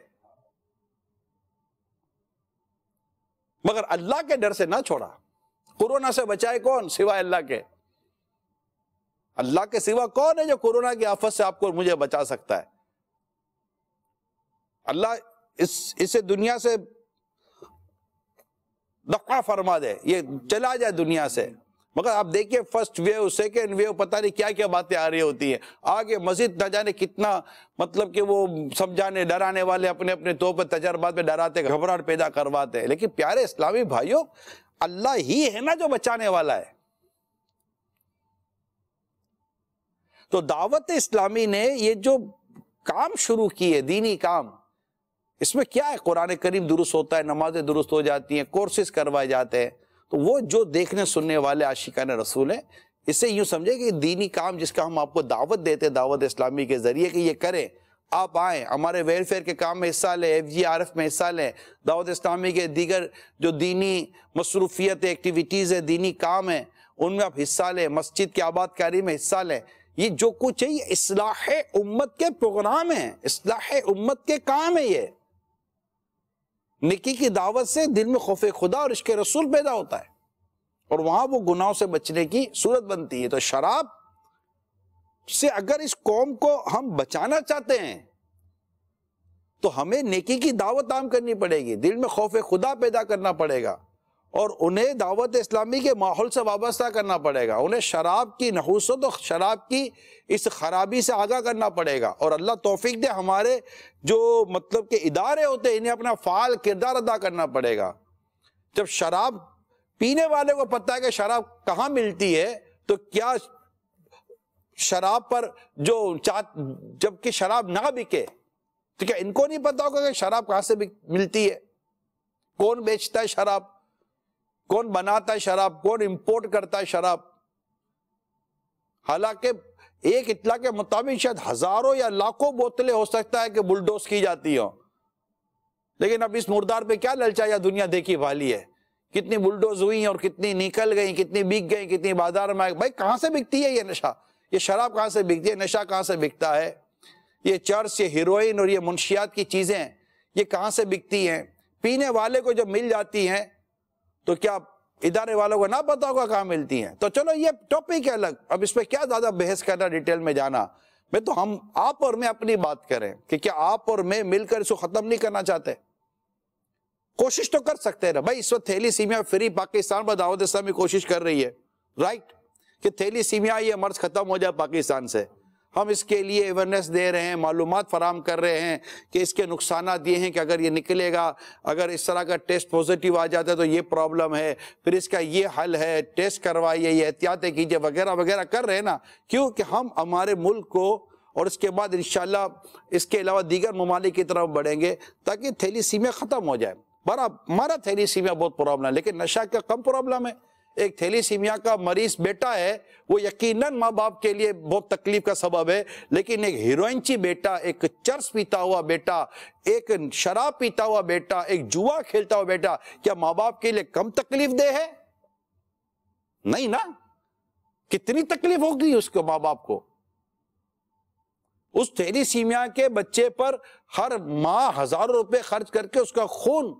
مگر اللہ کے ڈر سے نہ چھوڑا۔ کورونا سے بچائے کون سوائے اللہ کے؟ اللہ کے سوا کون ہے جو کورونا کی آفت سے آپ کو مجھے بچا سکتا ہے؟ اللہ اسے دنیا سے دفع فرما دے، یہ چلا جائے دنیا سے، مگر آپ دیکھیے فرسٹ ویو سیکنڈ ویو پتہ نہیں کیا کیا باتیں آ رہی ہوتی ہیں، آگے مزید نہ جانے کتنا مطلب کہ وہ سمجھانے ڈرانے والے اپنے اپنے طور پر تجربات میں ڈراتے گھبراہٹ پیدا کرواتے ہیں۔ لیکن پیارے اسلامی بھائیوں، اللہ ہی ہے نا جو بچانے والا ہے۔ تو دعوت اسلامی نے یہ جو کام شروع کی ہے، دینی کام، اس میں کیا ہے؟ قرآن کریم درست ہوتا ہے، نمازیں درست ہو جاتی ہیں، کورسز کروائے جاتے ہیں، تو وہ جو دیکھنے سننے والے عاشقان رسول ہیں، اسے یوں سمجھے کہ دینی کام جس کا ہم آپ کو دعوت دیتے ہیں دعوت اسلامی کے ذریعے کہ یہ کریں، آپ آئیں، ہمارے ویلفیئر کے کام میں حصہ لیں، FGRF میں حصہ لیں، دعوت اسلامی کے دیگر جو دینی مصروفیت ایکٹیویٹیز ہیں، دینی کام ہیں، ان میں آپ حصہ لیں، مسجد کی آباد کاری میں حصہ لیں۔ یہ جو کچھ ہے یہ اصلاح امت کے پروگرام ہیں، اصلاح امت کے کام ہے۔ یہ نیکی کی دعوت سے دل میں خوف خدا اور عشق رسول پیدا ہوتا ہے، اور وہاں وہ گناہوں سے بچنے کی صورت بنتی ہے۔ تو شراب سے اگر اس قوم کو ہم بچانا چاہتے ہیں تو ہمیں نیکی کی دعوت عام کرنی پڑے گی، دل میں خوف خدا پیدا کرنا پڑے گا، اور انہیں دعوت اسلامی کے ماحول سے وابستہ کرنا پڑے گا، انہیں شراب کی نحوست و شراب کی اس خرابی سے آگاہ کرنا پڑے گا۔ اور اللہ توفیق دے، ہمارے جو مطلب کہ ادارے ہوتے ہیں انہیں اپنا فعال کردار ادا کرنا پڑے گا۔ جب شراب پینے والے کو پتہ ہے کہ شراب کہاں ملتی ہے تو کیا شراب پر جبکہ شراب نہ بکے تو کیا ان کو نہیں پتا ہوگا کہ شراب کہاں سے ملتی ہے، کون بیچتا ہے شراب، کون بناتا ہے شراب، کون امپورٹ کرتا ہے شراب؟ حالانکہ ایک اطلاع کے مطابق شاید ہزاروں یا لاکھوں بوتلیں ہو سکتا ہے کہ بلڈوز کی جاتی ہوں، لیکن اب اس مردار پہ کیا للچایا دنیا دیکھی بھالی ہے، کتنی بلڈوز ہوئی ہیں اور کتنی نکل گئی، کتنی بک گئی، کتنی بازار میں آئی۔ بھائی کہاں سے بکتی ہے یہ نشہ؟ یہ شراب کہاں سے بکتی ہے؟ نشہ کہاں سے بکتا ہے؟ یہ چرس، یہ ہیروئن اور یہ منشیات کی چیزیں یہ کہاں سے بکتی ہیں؟ پینے والے کو جب مل جاتی ہیں تو کیا ادارے والوں کو نہ پتا ہوگا کہاں ملتی ہیں؟ تو چلو یہ ٹاپک ہے الگ، اب اس پہ کیا زیادہ بحث کرنا، ڈیٹیل میں جانا۔ میں تو ہم آپ اور میں اپنی بات کریں کہ کیا آپ اور میں مل کر اس کو ختم نہیں کرنا چاہتے؟ کوشش تو کر سکتے ہیں نا بھائی۔ اس وقت تھیلی سیمیا فری پاکستان پر دعوت اسلامی کوشش کر رہی ہے، رائٹ، کہ تھیلی سیمیا یہ مرض ختم ہو جائے پاکستان سے۔ ہم اس کے لیے اویئرنیس دے رہے ہیں، معلومات فراہم کر رہے ہیں کہ اس کے نقصانات یہ ہیں کہ اگر یہ نکلے گا، اگر اس طرح کا ٹیسٹ پوزیٹیو آ جاتا ہے تو یہ پرابلم ہے، پھر اس کا یہ حل ہے، ٹیسٹ کروائیے، یہ احتیاطیں کیجیے وغیرہ وغیرہ کر رہے ہیں نا، کیوں کہ ہم ہمارے ملک کو اور اس کے بعد انشاءاللہ اس کے علاوہ دیگر ممالک کی طرف بڑھیں گے تاکہ تھیلی سیمیا ختم ہو جائے۔ ہمارا تھیلی سیمیا بہت پرابلم ہے، لیکن نشہ کا کم پرابلم ہے۔ ایک تھیلی سیمیا کا مریض بیٹا ہے، وہ یقیناً ماں باپ کے لیے بہت تکلیف کا سبب ہے، لیکن ایک ہیروئنچی بیٹا، ایک چرس پیتا ہوا بیٹا، ایک شراب پیتا ہوا بیٹا، ایک جوا کھیلتا ہوا بیٹا، کیا ماں باپ کے لیے کم تکلیف دہ ہے؟ نہیں نا، کتنی تکلیف ہوگی اس کو ماں باپ کو۔ اس تھیلی سیمیا کے بچے پر ہر ماہ ہزاروں روپے خرچ کر کے اس کا خون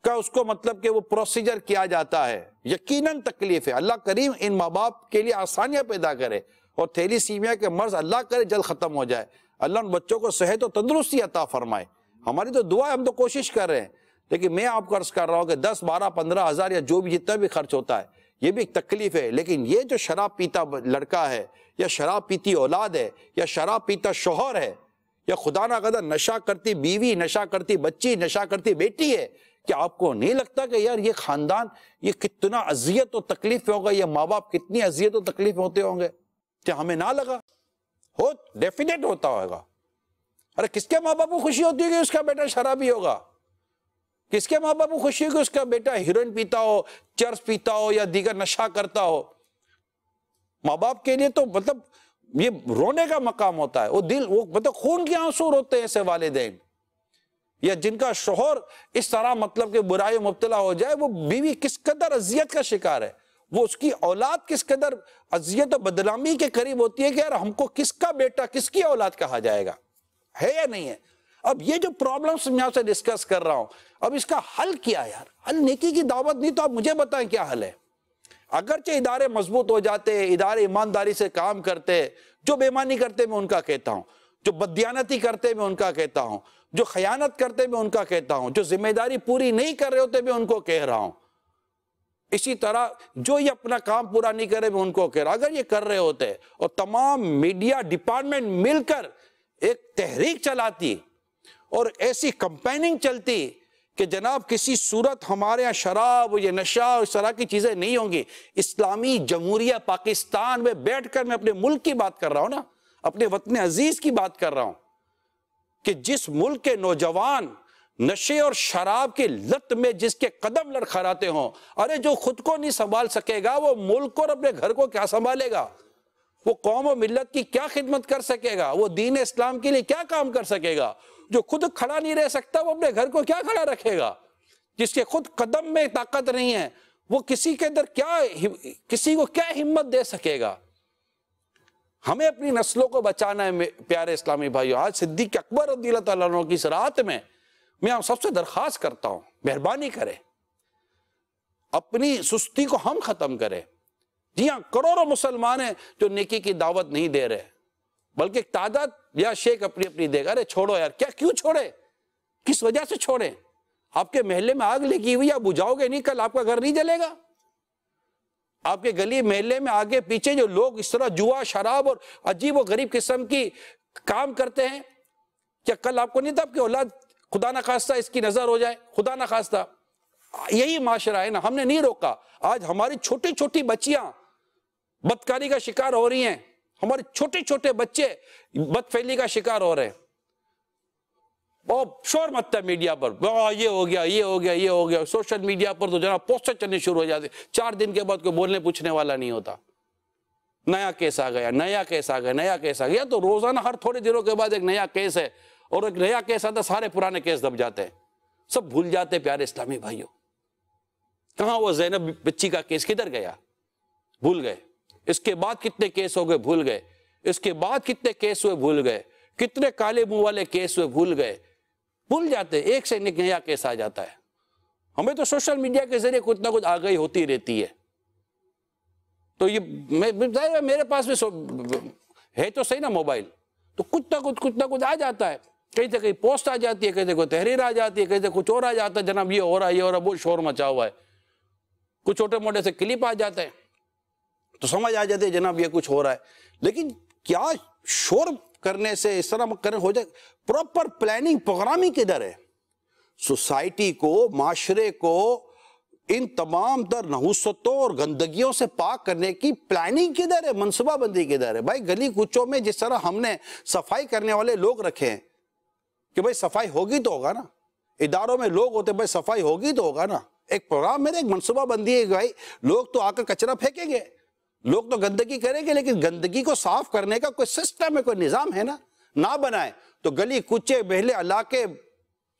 کا اس کو مطلب کہ وہ پروسیجر کیا جاتا ہے، یقیناً تکلیف ہے۔ اللہ کریم ان ماں باپ کے لیے آسانیاں پیدا کرے اور تھیلی سیمیا کے مرض اللہ کرے جلد ختم ہو جائے، اللہ ان بچوں کو صحت و تندرستی عطا فرمائے۔ ہماری تو دعا ہے، ہم تو کوشش کر رہے ہیں، لیکن میں آپ کو عرض کر رہا ہوں کہ 10 12 15 ہزار یا جو بھی جتنا بھی خرچ ہوتا ہے یہ بھی ایک تکلیف ہے، لیکن یہ جو شراب پیتا لڑکا ہے یا شراب پیتی اولاد ہے یا شراب پیتا شوہر ہے یا خدا نہ قدر نشہ کرتی بیوی، نشہ کرتی بچی، نشہ کرتی بیٹی ہے، کیا آپ کو نہیں لگتا کہ یار یہ خاندان یہ کتنا اذیت و تکلیف ہوگا، یہ ماں باپ کتنی اذیت و تکلیف ہوتے ہوں گے؟ کیا ہمیں نہ لگا؟ ہو ڈیفینیٹ ہوتا ہوگا۔ ارے کس کے ماں باپ کو خوشی ہوتی ہے کہ اس کا بیٹا شرابی ہوگا؟ کس کے ماں باپ کو خوشی ہوگی اس کا بیٹا ہیروئن پیتا ہو، چرس پیتا ہو یا دیگر نشہ کرتا ہو؟ ماں باپ کے لیے تو مطلب یہ رونے کا مقام ہوتا ہے، وہ دل، وہ مطلب خون کے آنسو روتے ہیں ایسے والدین، یا جن کا شوہر اس طرح مطلب کہ برائی مبتلا ہو جائے، وہ بیوی کس قدر اذیت کا شکار ہے، وہ اس کی اولاد کس قدر اذیت و بدنامی کے قریب ہوتی ہے کہ یار ہم کو کس کا بیٹا، کس کی اولاد کہا جائے گا، ہے یا نہیں ہے؟ اب یہ جو پرابلمس میں آپ سے ڈسکس کر رہا ہوں، اب اس کا حل کیا ہے یار؟ حل نیکی کی دعوت نہیں تو آپ مجھے بتائیں کیا حل ہے؟ اگرچہ ادارے مضبوط ہو جاتے، ادارے ایمانداری سے کام کرتے، جو بے ایمانی کرتے میں ان کا کہتا ہوں، جو بددیانتی کرتے میں ان کا کہتا ہوں، جو خیانت کرتے میں ان کا کہتا ہوں، جو ذمہ داری پوری نہیں کر رہے ہوتے میں ان کو کہہ رہا ہوں، اسی طرح جو یہ اپنا کام پورا نہیں کرے میں ان کو کہہ رہا ہوں، اگر یہ کر رہے ہوتے اور تمام میڈیا ڈپارٹمنٹ مل کر ایک تحریک چلاتی اور ایسی کمپیننگ چلتی کہ جناب کسی صورت ہمارے یہاں شراب یا نشہ اس طرح کی چیزیں نہیں ہوں گی، اسلامی جمہوریہ پاکستان میں بیٹھ کر میں اپنے ملک کی بات کر رہا ہوں نا، اپنے وطن عزیز کی بات کر رہا ہوں، کہ جس ملک کے نوجوان نشے اور شراب کی لت میں جس کے قدم لڑکھڑاتے ہوں، ارے جو خود کو نہیں سنبھال سکے گا وہ ملک اور اپنے گھر کو کیا سنبھالے گا؟ وہ قوم و ملت کی کیا خدمت کر سکے گا؟ وہ دین اسلام کے لیے کیا کام کر سکے گا؟ جو خود کھڑا نہیں رہ سکتا وہ اپنے گھر کو کیا کھڑا رکھے گا؟ جس کے خود قدم میں طاقت نہیں ہے وہ کسی کے اندر کیا، کسی کو کیا ہمت دے سکے گا؟ ہمیں اپنی نسلوں کو بچانا ہے پیارے اسلامی بھائیو۔ آج صدیق اکبر رضی اللہ تعالیٰ عنہ کی اس رات میں آپ سب سے درخواست کرتا ہوں، مہربانی کریں، اپنی سستی کو ہم ختم کریں۔ جی ہاں، کروڑوں مسلمان ہیں جو نیکی کی دعوت نہیں دے رہے، بلکہ ایک تعداد یا شیخ اپنی اپنی دے گا۔ ارے چھوڑو یار، کیوں چھوڑے؟ کس وجہ سے چھوڑیں؟ آپ کے محلے میں آگ لگی ہوئی، آپ بجھاؤ گے نہیں، کل آپ کا گھر نہیں جلے گا؟ آپ کے گلی محلے میں آگے پیچھے جو لوگ اس طرح جوا، شراب اور عجیب و غریب قسم کی کام کرتے ہیں، کیا کل آپ کو نہیں تھا آپ کی اولاد خدا نہ خواستہ اس کی نظر ہو جائے؟ خدا نہ خواستہ یہی معاشرہ ہے نا، ہم نے نہیں روکا۔ آج ہماری چھوٹی چھوٹی بچیاں بدکاری کا شکار ہو رہی ہیں، ہمارے چھوٹے چھوٹے بچے بدفعلی کا شکار ہو رہے ہیں۔ بہت شور مچتا ہے میڈیا پر، یہ ہو گیا، یہ ہو گیا، یہ ہو گیا۔ سوشل میڈیا پر تو جناب پوسٹر چلنے شروع ہو جاتے، 4 دن کے بعد کوئی بولنے پوچھنے والا نہیں ہوتا۔ نیا کیس آ گیا، نیا کیس آ گیا، نیا کیس آ گیا، تو روزانہ ہر تھوڑے دنوں کے بعد ایک نیا کیس ہے، اور ایک نیا کیس آتا، سارے پرانے کیس دب جاتے ہیں، سب بھول جاتے ہیں۔ پیارے اسلامی بھائیوں، کہاں وہ زینب بچی کا کیس کدھر گیا؟ بھول گئے۔ اس کے بعد کتنے کیس ہو گئے؟ بھول گئے۔ اس کے بعد کتنے کیس ہوئے؟ بھول گئے۔ کتنے کالے منہ والے کیس ہوئے؟ بھول گئے۔ بھول جاتے، ایک سے ایک نیا کیس آ جاتا ہے۔ ہمیں تو سوشل میڈیا کے ذریعے کچھ نہ کچھ آگاہی ہوتی رہتی ہے، تو یہ میرے پاس بھی ہے تو صحیح نا موبائل، تو کچھ نہ کچھ آ جاتا ہے، کہیں سے کہیں پوسٹ آ جاتی ہے، کہیں سے کوئی تحریر آ جاتی ہے، کہیں سے کچھ اور آ جاتا ہے، جناب یہ ہو رہا ہے، یہ ہو رہا ہے، بہت شور مچا ہوا ہے۔ کچھ چھوٹے موٹے سے کلپ آ جاتے ہیں تو سمجھ آ جاتے ہیں جناب یہ کچھ ہو رہا ہے۔ لیکن کیا شور کرنے سے اس طرح کرنے ہو جائے؟ پراپر پلاننگ، پروگرامنگ کدھر ہے؟ سوسائٹی کو، معاشرے کو ان تمام تر نحوستوں اور گندگیوں سے پاک کرنے کی پلاننگ کدھر ہے؟ منصوبہ بندی کدھر ہے؟ بھائی گلی کوچوں میں جس طرح ہم نے صفائی کرنے والے لوگ رکھے ہیں کہ بھائی صفائی ہوگی تو ہوگا نا، اداروں میں لوگ ہوتے بھائی صفائی ہوگی تو ہوگا نا، ایک پروگرام میرے، ایک منصوبہ بندی ہے۔ بھائی لوگ تو آ کر کچرا پھینکیں گے، لوگ تو گندگی کریں گے، لیکن گندگی کو صاف کرنے کا کوئی سسٹم ہے، کوئی نظام ہے نا، نہ بنائیں تو گلی کوچے محلے علاقے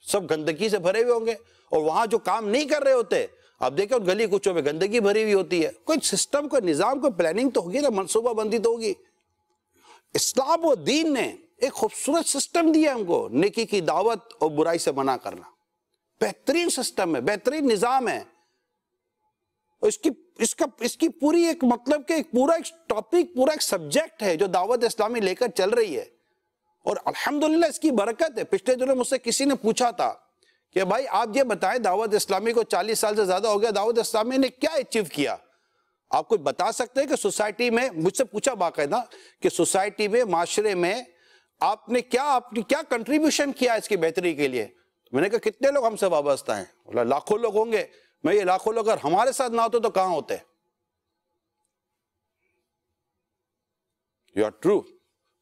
سب گندگی سے بھرے ہوئے ہوں گے، اور وہاں جو کام نہیں کر رہے ہوتے آپ دیکھیں ان گلی کوچوں میں گندگی بھری ہوئی ہوتی ہے۔ کوئی سسٹم، کوئی نظام، کوئی پلاننگ تو ہوگی نا، منصوبہ بندی تو ہوگی۔ اسلام و دین نے ایک خوبصورت سسٹم دیا ہم کو، نیکی کی دعوت اور برائی سے منع کرنا، بہترین سسٹم ہے، بہترین نظام ہے۔ اس کی پوری ایک مطلب کہ پورا ایک ٹاپک، پورا ایک سبجیکٹ ہے جو دعوت اسلامی لے کر چل رہی ہے، اور الحمدللہ اس کی برکت ہے۔ پچھلے دنوں مجھ سے کسی نے پوچھا تھا کہ بھائی آپ یہ بتائیں، دعوت اسلامی کو 40 سال سے زیادہ ہو گیا، دعوت اسلامی نے کیا اچیو کیا؟ آپ کچھ بتا سکتے ہیں کہ سوسائٹی میں، مجھ سے پوچھا باقاعدہ کہ سوسائٹی میں، معاشرے میں آپ نے کیا کنٹریبیوشن کیا اس کی بہتری کے لیے؟ میں نے کہا کتنے لوگ ہم سے وابستہ ہیں؟ لاکھوں لوگ ہوں گے۔ میں یہ لاکھوں لوگ اگر ہمارے ساتھ نہ ہوتے تو کہاں ہوتے؟ یو آر ٹرو،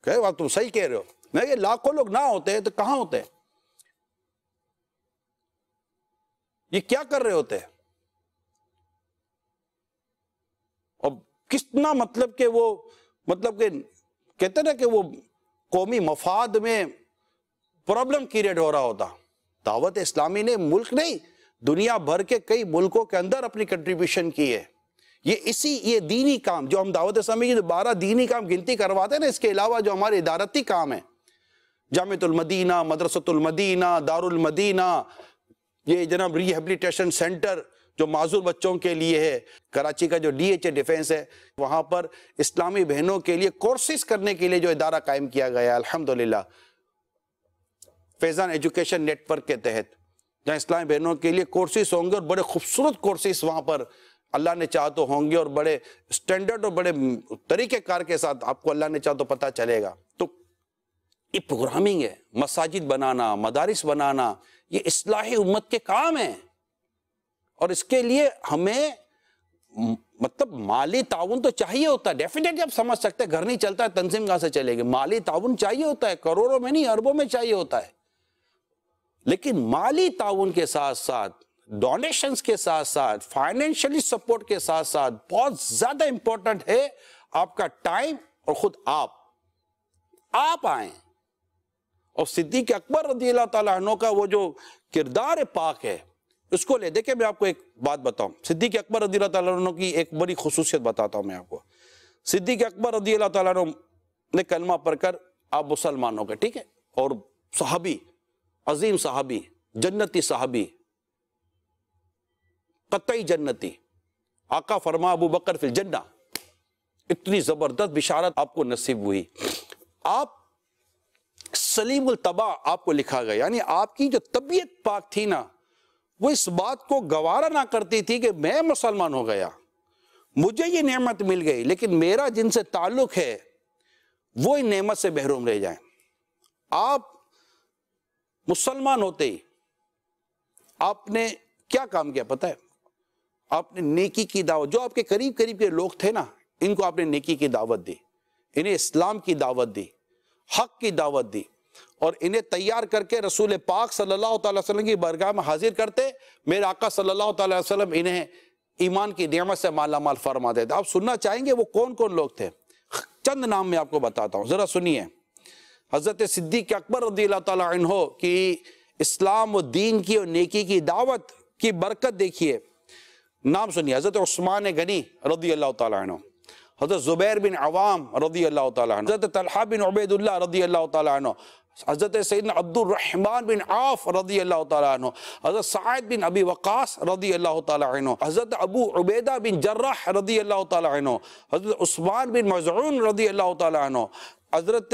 کہ تم صحیح کہہ رہے ہو، میں یہ لاکھوں لوگ نہ ہوتے تو کہاں ہوتے؟ یہ کیا کر رہے ہوتے ہیں؟ اور کتنا مطلب کہ وہ کہ کہتے ہیں نا کہ وہ قومی مفاد میں پرابلم کریٹ ہو رہا ہوتا. دعوت اسلامی نے ملک نہیں دنیا بھر کے کئی ملکوں کے اندر اپنی کنٹریبیوشن کی ہے. یہ دینی کام جو ہم دعوت اسلامی کی 12 دینی کام گنتی کرواتے ہیں نا، اس کے علاوہ جو ہمارے ادارتی کام ہیں، جامعۃ المدینہ، مدرسۃ المدینہ، دار المدینہ، یہ جناب ریہیبلیٹیشن سینٹر جو معذور بچوں کے لیے ہے، کراچی کا جو DHA ڈیفینس ہے، وہاں پر اسلامی بہنوں کے لیے کورسز کرنے کے لیے جو ادارہ قائم کیا گیا ہے الحمدللہ، فیضان ایجوکیشن نیٹ ورک کے تحت، جہاں اسلامی بہنوں کے لیے کورسز ہوں گے، اور بڑے خوبصورت کورسز وہاں پر اللہ نے چاہا تو ہوں گے، اور بڑے سٹینڈرڈ اور بڑے طریقہ کار کے ساتھ آپ کو اللہ نے چاہا تو پتہ چلے گا. تو یہ پروگرامنگ ہے، مساجد بنانا، مدارس بنانا، یہ اصلاح امت کے کام ہیں. اور اس کے لیے ہمیں مطلب مالی تعاون تو چاہیے ہوتا ہے. ڈیفینیٹلی آپ سمجھ سکتے ہیں، گھر نہیں چلتا ہے تنظیم کہاں سے چلے گی. مالی تعاون چاہیے ہوتا ہے، کروڑوں میں نہیں اربوں میں چاہیے ہوتا ہے. لیکن مالی تعاون کے ساتھ ساتھ، ڈونیشنز کے ساتھ ساتھ، فائنینشلی سپورٹ کے ساتھ ساتھ بہت زیادہ امپورٹنٹ ہے آپ کا ٹائم، اور خود آپ آئیں. اور صدیق اکبر رضی اللہ تعالیٰ عنہ کا وہ جو کردار پاک ہے اس کو لے. دیکھیں میں آپ کو ایک بات بتاؤں، صدیق اکبر رضی اللہ تعالیٰ عنہ کی ایک بڑی خصوصیت بتاتا ہوں میں آپ کو. صدیق اکبر رضی اللہ تعالیٰ عنہ نے کلمہ پڑھ کر آپ مسلمان ہو گئے، ٹھیک ہے، اور صحابی، عظیم صحابی، جنتی صحابی، قطعی جنتی، آقا فرما ابو بکر فی الجنہ. اتنی زبردست بشارت آپ کو نصیب ہوئی. آپ سلیم الطبع آپ کو لکھا گیا، یعنی آپ کی جو طبیعت پاک تھی نا، وہ اس بات کو گوارا نہ کرتی تھی کہ میں مسلمان ہو گیا، مجھے یہ نعمت مل گئی، لیکن میرا جن سے تعلق ہے وہ ان نعمت سے محروم رہ جائیں. آپ مسلمان ہوتے ہی آپ نے کیا کام کیا پتہ ہے؟ آپ نے نیکی کی دعوت، جو آپ کے قریب کے لوگ تھے نا، ان کو آپ نے نیکی کی دعوت دی، انہیں اسلام کی دعوت دی، حق کی دعوت دی، اور انہیں تیار کر کے رسول پاک صلی اللہ تعالی وسلم کی بارگاہ میں حاضر کرتے. میرے آقا صلی اللہ تعالی وسلم انہیں ایمان کی نعمت سے مالا مال فرما دیتے. آپ سننا چاہیں گے وہ کون کون لوگ تھے؟ چند نام میں آپ کو بتاتا ہوں، ذرا سنیے. حضرت صدیق اکبر رضی اللہ تعالی عنہ کی اسلام و دین کی اور نیکی کی دعوت کی برکت دیکھیے. نام سنیے. حضرت عثمان غنی رضی اللہ تعالی عنہ، حضرت زبیر بن عوام رضی اللہ تعالی عنہ، حضرت طلحہ بن عبید اللہ رضی اللہ تعالی عنہ، حضرت سیدنا عبد الرحمن بن عوف رضی اللہ تعالی عنہ، حضرت سعید بن ابی وقاص رضی اللہ تعالی عنہ، حضرت ابو عبیدہ بن جراح رضی اللہ تعالی عنہ، حضرت عثمان بن مظعون رضی اللہ تعالی عنہ، حضرت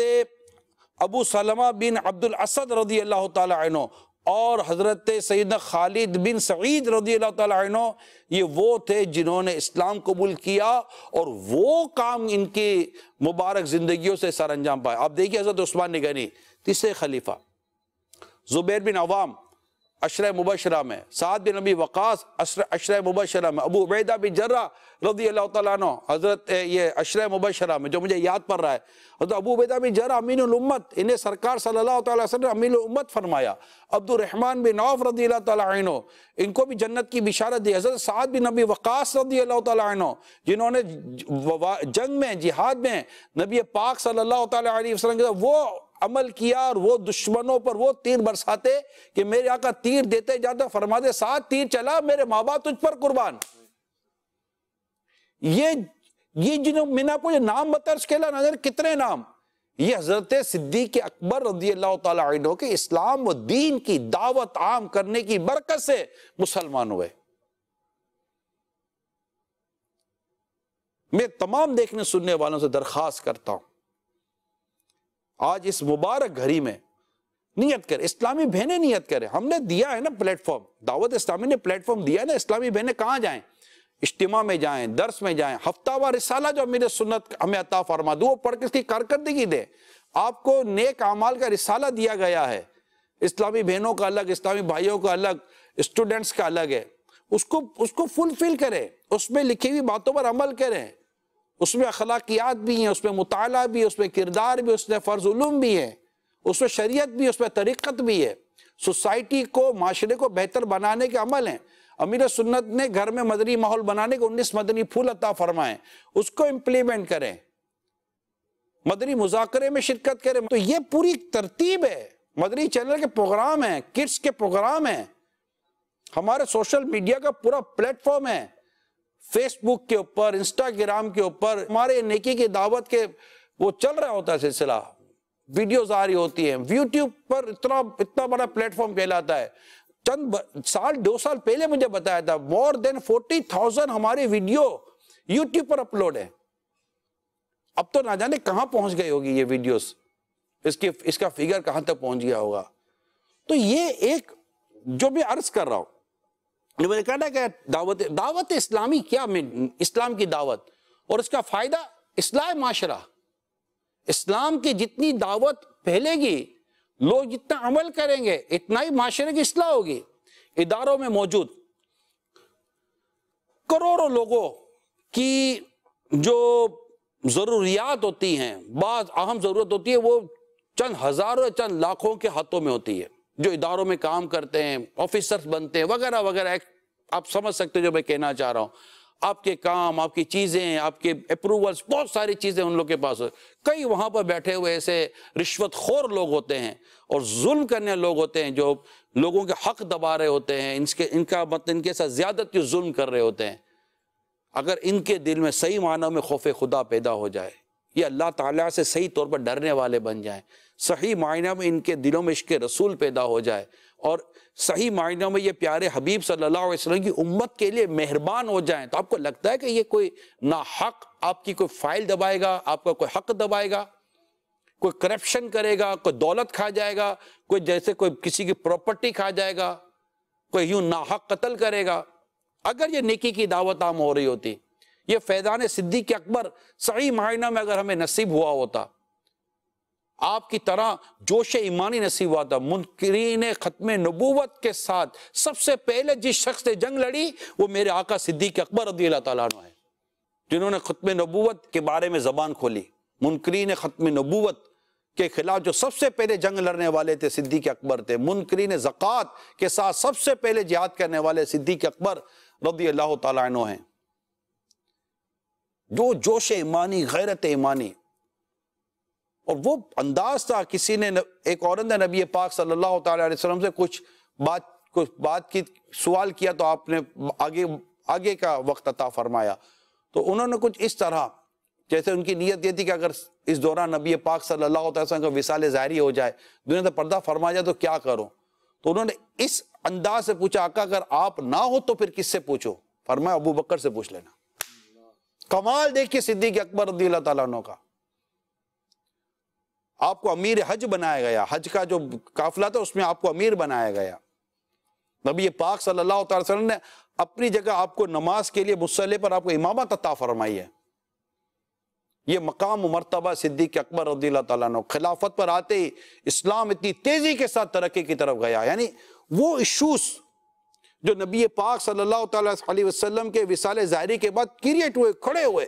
ابو سلمہ بن عبد الاسد رضی اللہ تعالی عنہ، اور حضرت سیدنا خالد بن سعید رضی اللہ تعالیٰ عنہ. یہ وہ تھے جنہوں نے اسلام قبول کیا، اور وہ کام ان کی مبارک زندگیوں سے سر انجام پائے. آپ دیکھیے حضرت عثمان غنی تیسرے خلیفہ، زبیر بن عوام عشرہ مبشرہ میں، سعد بن ابی وقاص عشرہ مبشرہ میں، ابو عبیدہ بن جراح رضی اللہ تعالیٰ عنہ حضرت یہ عشرہ مبشرہ میں جو مجھے یاد پڑ رہا ہے. حضرت ابو عبیدہ بن جراح امین الامت، انہیں سرکار صلی اللہ تعالیٰ وسلم نے امین الامت فرمایا. عبد الرحمن بن عوف رضی اللہ تعالیٰ عنہ، ان کو بھی جنت کی بشارت دی. حضرت سعد بن ابی وقاص رضی اللہ تعالیٰ عنہ، جنہوں نے جنگ میں، جہاد میں نبی پاک صلی اللہ تعالیٰ علیہ وسلم کے وہ عمل کیا، اور وہ دشمنوں پر وہ تیر برساتے کہ میرے آقا تیر دیتے جاتے، فرماتے ساتھ تیر چلا، میرے ماں باپ تجھ پر قربان. یہ جنہوں میں نے آپ کو یہ نام بتا، اس کے علاوہ نظر کتنے نام. یہ حضرت صدیق اکبر رضی اللہ تعالیٰ عنہ کے اسلام و دین کی دعوت عام کرنے کی برکت سے مسلمان ہوئے. میں تمام دیکھنے سننے والوں سے درخواست کرتا ہوں، آج اس مبارک گھڑی میں نیت کرے، اسلامی بہنیں نیت کرے. ہم نے دیا ہے نا پلیٹ فارم، دعوت اسلامی نے پلیٹ فارم دیا ہے نا. اسلامی بہنیں کہاں جائیں؟ اجتماع میں جائیں، درس میں جائیں، ہفتہ وار رسالہ جو امیر سنت ہمیں عطا فرما دو، وہ پڑھ کے اس کی کارکردگی دیں. آپ کو نیک اعمال کا رسالہ دیا گیا ہے، اسلامی بہنوں کا الگ، اسلامی بھائیوں کا الگ، اسٹوڈنٹس کا الگ ہے. اس کو فلفل کریں، اس میں لکھی ہوئی باتوں پر عمل کریں. اس میں اخلاقیات بھی ہیں، اس میں مطالعہ بھی ہے، اس میں کردار بھی، اس میں فرض علوم بھی ہے، اس میں شریعت بھی، اس میں طریقت بھی ہے. سوسائٹی کو، معاشرے کو بہتر بنانے کے عمل ہیں۔ امیر سنت نے گھر میں مدنی ماحول بنانے کو 19 مدنی پھول عطا فرمائے، اس کو امپلیمنٹ کریں، مدنی مذاکرے میں شرکت کریں۔ تو یہ پوری ترتیب ہے، مدنی چینل کے پروگرام ہیں، کڈس کے پروگرام ہیں، ہمارے سوشل میڈیا کا پورا پلیٹ فارم ہے، فیس بک کے اوپر، انسٹاگرام کے اوپر ہمارے نیکی کی دعوت کے وہ چل رہا ہوتا ہے سلسلہ، ویڈیوز آ رہی ہوتی ہیں، یوٹیوب پر اتنا بڑا پلیٹ فارم کہلاتا ہے۔ چند سال 2 سال پہلے مجھے بتایا تھا more than 40,000 ہماری ویڈیو یوٹیوب پر اپلوڈ ہے۔ اب تو نہ جانے کہاں پہنچ گئی ہوگی یہ ویڈیوز، اس کا فگر کہاں تک پہنچ گیا ہوگا۔ تو یہ ایک جو میں عرض کر رہا ہوں، جو میں نے کہا کہ دعوت اسلامی کیا، اسلام کی دعوت اور اس کا فائدہ اصلاح معاشرہ۔ اسلام کی جتنی دعوت پھیلے گی، لوگ جتنا عمل کریں گے، اتنا ہی معاشرے کی اصلاح ہوگی۔ اداروں میں موجود کروڑوں لوگوں کی جو ضروریات ہوتی ہیں، بعض اہم ضرورت ہوتی ہے، وہ چند ہزاروں چند لاکھوں کے ہاتھوں میں ہوتی ہے، جو اداروں میں کام کرتے ہیں، آفیسرز بنتے ہیں وغیرہ وغیرہ۔ آپ سمجھ سکتے جو میں کہنا چاہ رہا ہوں، آپ کے کام، آپ کی چیزیں، آپ کے اپروولز، بہت ساری چیزیں ان لوگ کے پاس ہیں۔ کئی وہاں پر بیٹھے ہوئے ایسے رشوت خور لوگ ہوتے ہیں اور ظلم کرنے لوگ ہوتے ہیں، جو لوگوں کے حق دبا رہے ہوتے ہیں، ان کے ساتھ زیادتی ظلم کر رہے ہوتے ہیں۔ اگر ان کے دل میں صحیح معنوں میں خوف خدا پیدا ہو جائے، یہ اللہ تعالیٰ سے صحیح طور پر ڈرنے والے بن جائیں، صحیح معنوں میں ان کے دلوں میں عشق رسول پیدا ہو جائے، اور صحیح معنوں میں یہ پیارے حبیب صلی اللہ علیہ وسلم کی امت کے لیے مہربان ہو جائیں، تو آپ کو لگتا ہے کہ یہ کوئی ناحق آپ کی کوئی فائل دبائے گا، آپ کا کوئی حق دبائے گا، کوئی کرپشن کرے گا، کوئی دولت کھا جائے گا، کوئی جیسے کوئی کسی کی پراپرٹی کھا جائے گا، کوئی یوں ناحق قتل کرے گا؟ اگر یہ نیکی کی دعوت عام ہو رہی ہوتی، یہ فیضان صدیق اکبر صحیح معنوں میں اگر ہمیں نصیب ہوا ہوتا، آپ کی طرح جوش ایمانی نصیب ہوا تھا، منکرین ختم نبوت کے ساتھ سب سے پہلے جس شخص نے جنگ لڑی وہ میرے آقا صدیق اکبر رضی اللہ تعالیٰ عنہ ہے، جنہوں نے ختم نبوت کے بارے میں زبان کھولی۔ منکرین ختم نبوت کے خلاف جو سب سے پہلے جنگ لڑنے والے تھے صدیق اکبر تھے۔ منکرین زکوٰۃ کے ساتھ سب سے پہلے جہاد کرنے والے صدیق اکبر رضی اللہ تعالیٰ عنہ ہیں۔ جو جوش ایمانی، غیرت ایمانی، اور وہ انداز تھا، کسی نے ایک عورت نے نبی پاک صلی اللہ تعالیٰ علیہ وسلم سے کچھ بات کی سوال کیا، تو آپ نے آگے کا وقت عطا فرمایا، تو انہوں نے کچھ اس طرح، جیسے ان کی نیت یہ تھی کہ اگر اس دوران نبی پاک صلی اللہ علیہ وسلم کا وصال ظاہری ہو جائے، دنیا سے پردہ فرما جائے، تو کیا کروں؟ تو انہوں نے اس انداز سے پوچھا، آقا اگر آپ نہ ہو تو پھر کس سے پوچھو؟ فرمایا ابو بکر سے پوچھ لینا۔ کمال دیکھیے صدیق اکبر رضی اللہ تعالیٰ عنہ کا، آپ کو امیر حج بنایا گیا، حج کا جو قافلہ تھا اس میں آپ کو امیر بنایا گیا۔ نبی پاک صلی اللہ علیہ وسلم نے اپنی جگہ آپ کو نماز کے لیے مصلی پر آپ کو امامت عطا فرمائی ہے۔ یہ مقام و مرتبہ صدیق اکبر رضی اللہ تعالیٰ عنہ۔ خلافت پر آتے ہی اسلام اتنی تیزی کے ساتھ ترقی کی طرف گیا، یعنی وہ ایشوز جو نبی پاک صلی اللہ تعالیٰ علیہ وسلم کے وصال ظاہری کے بعد کریٹ ہوئے، کھڑے ہوئے،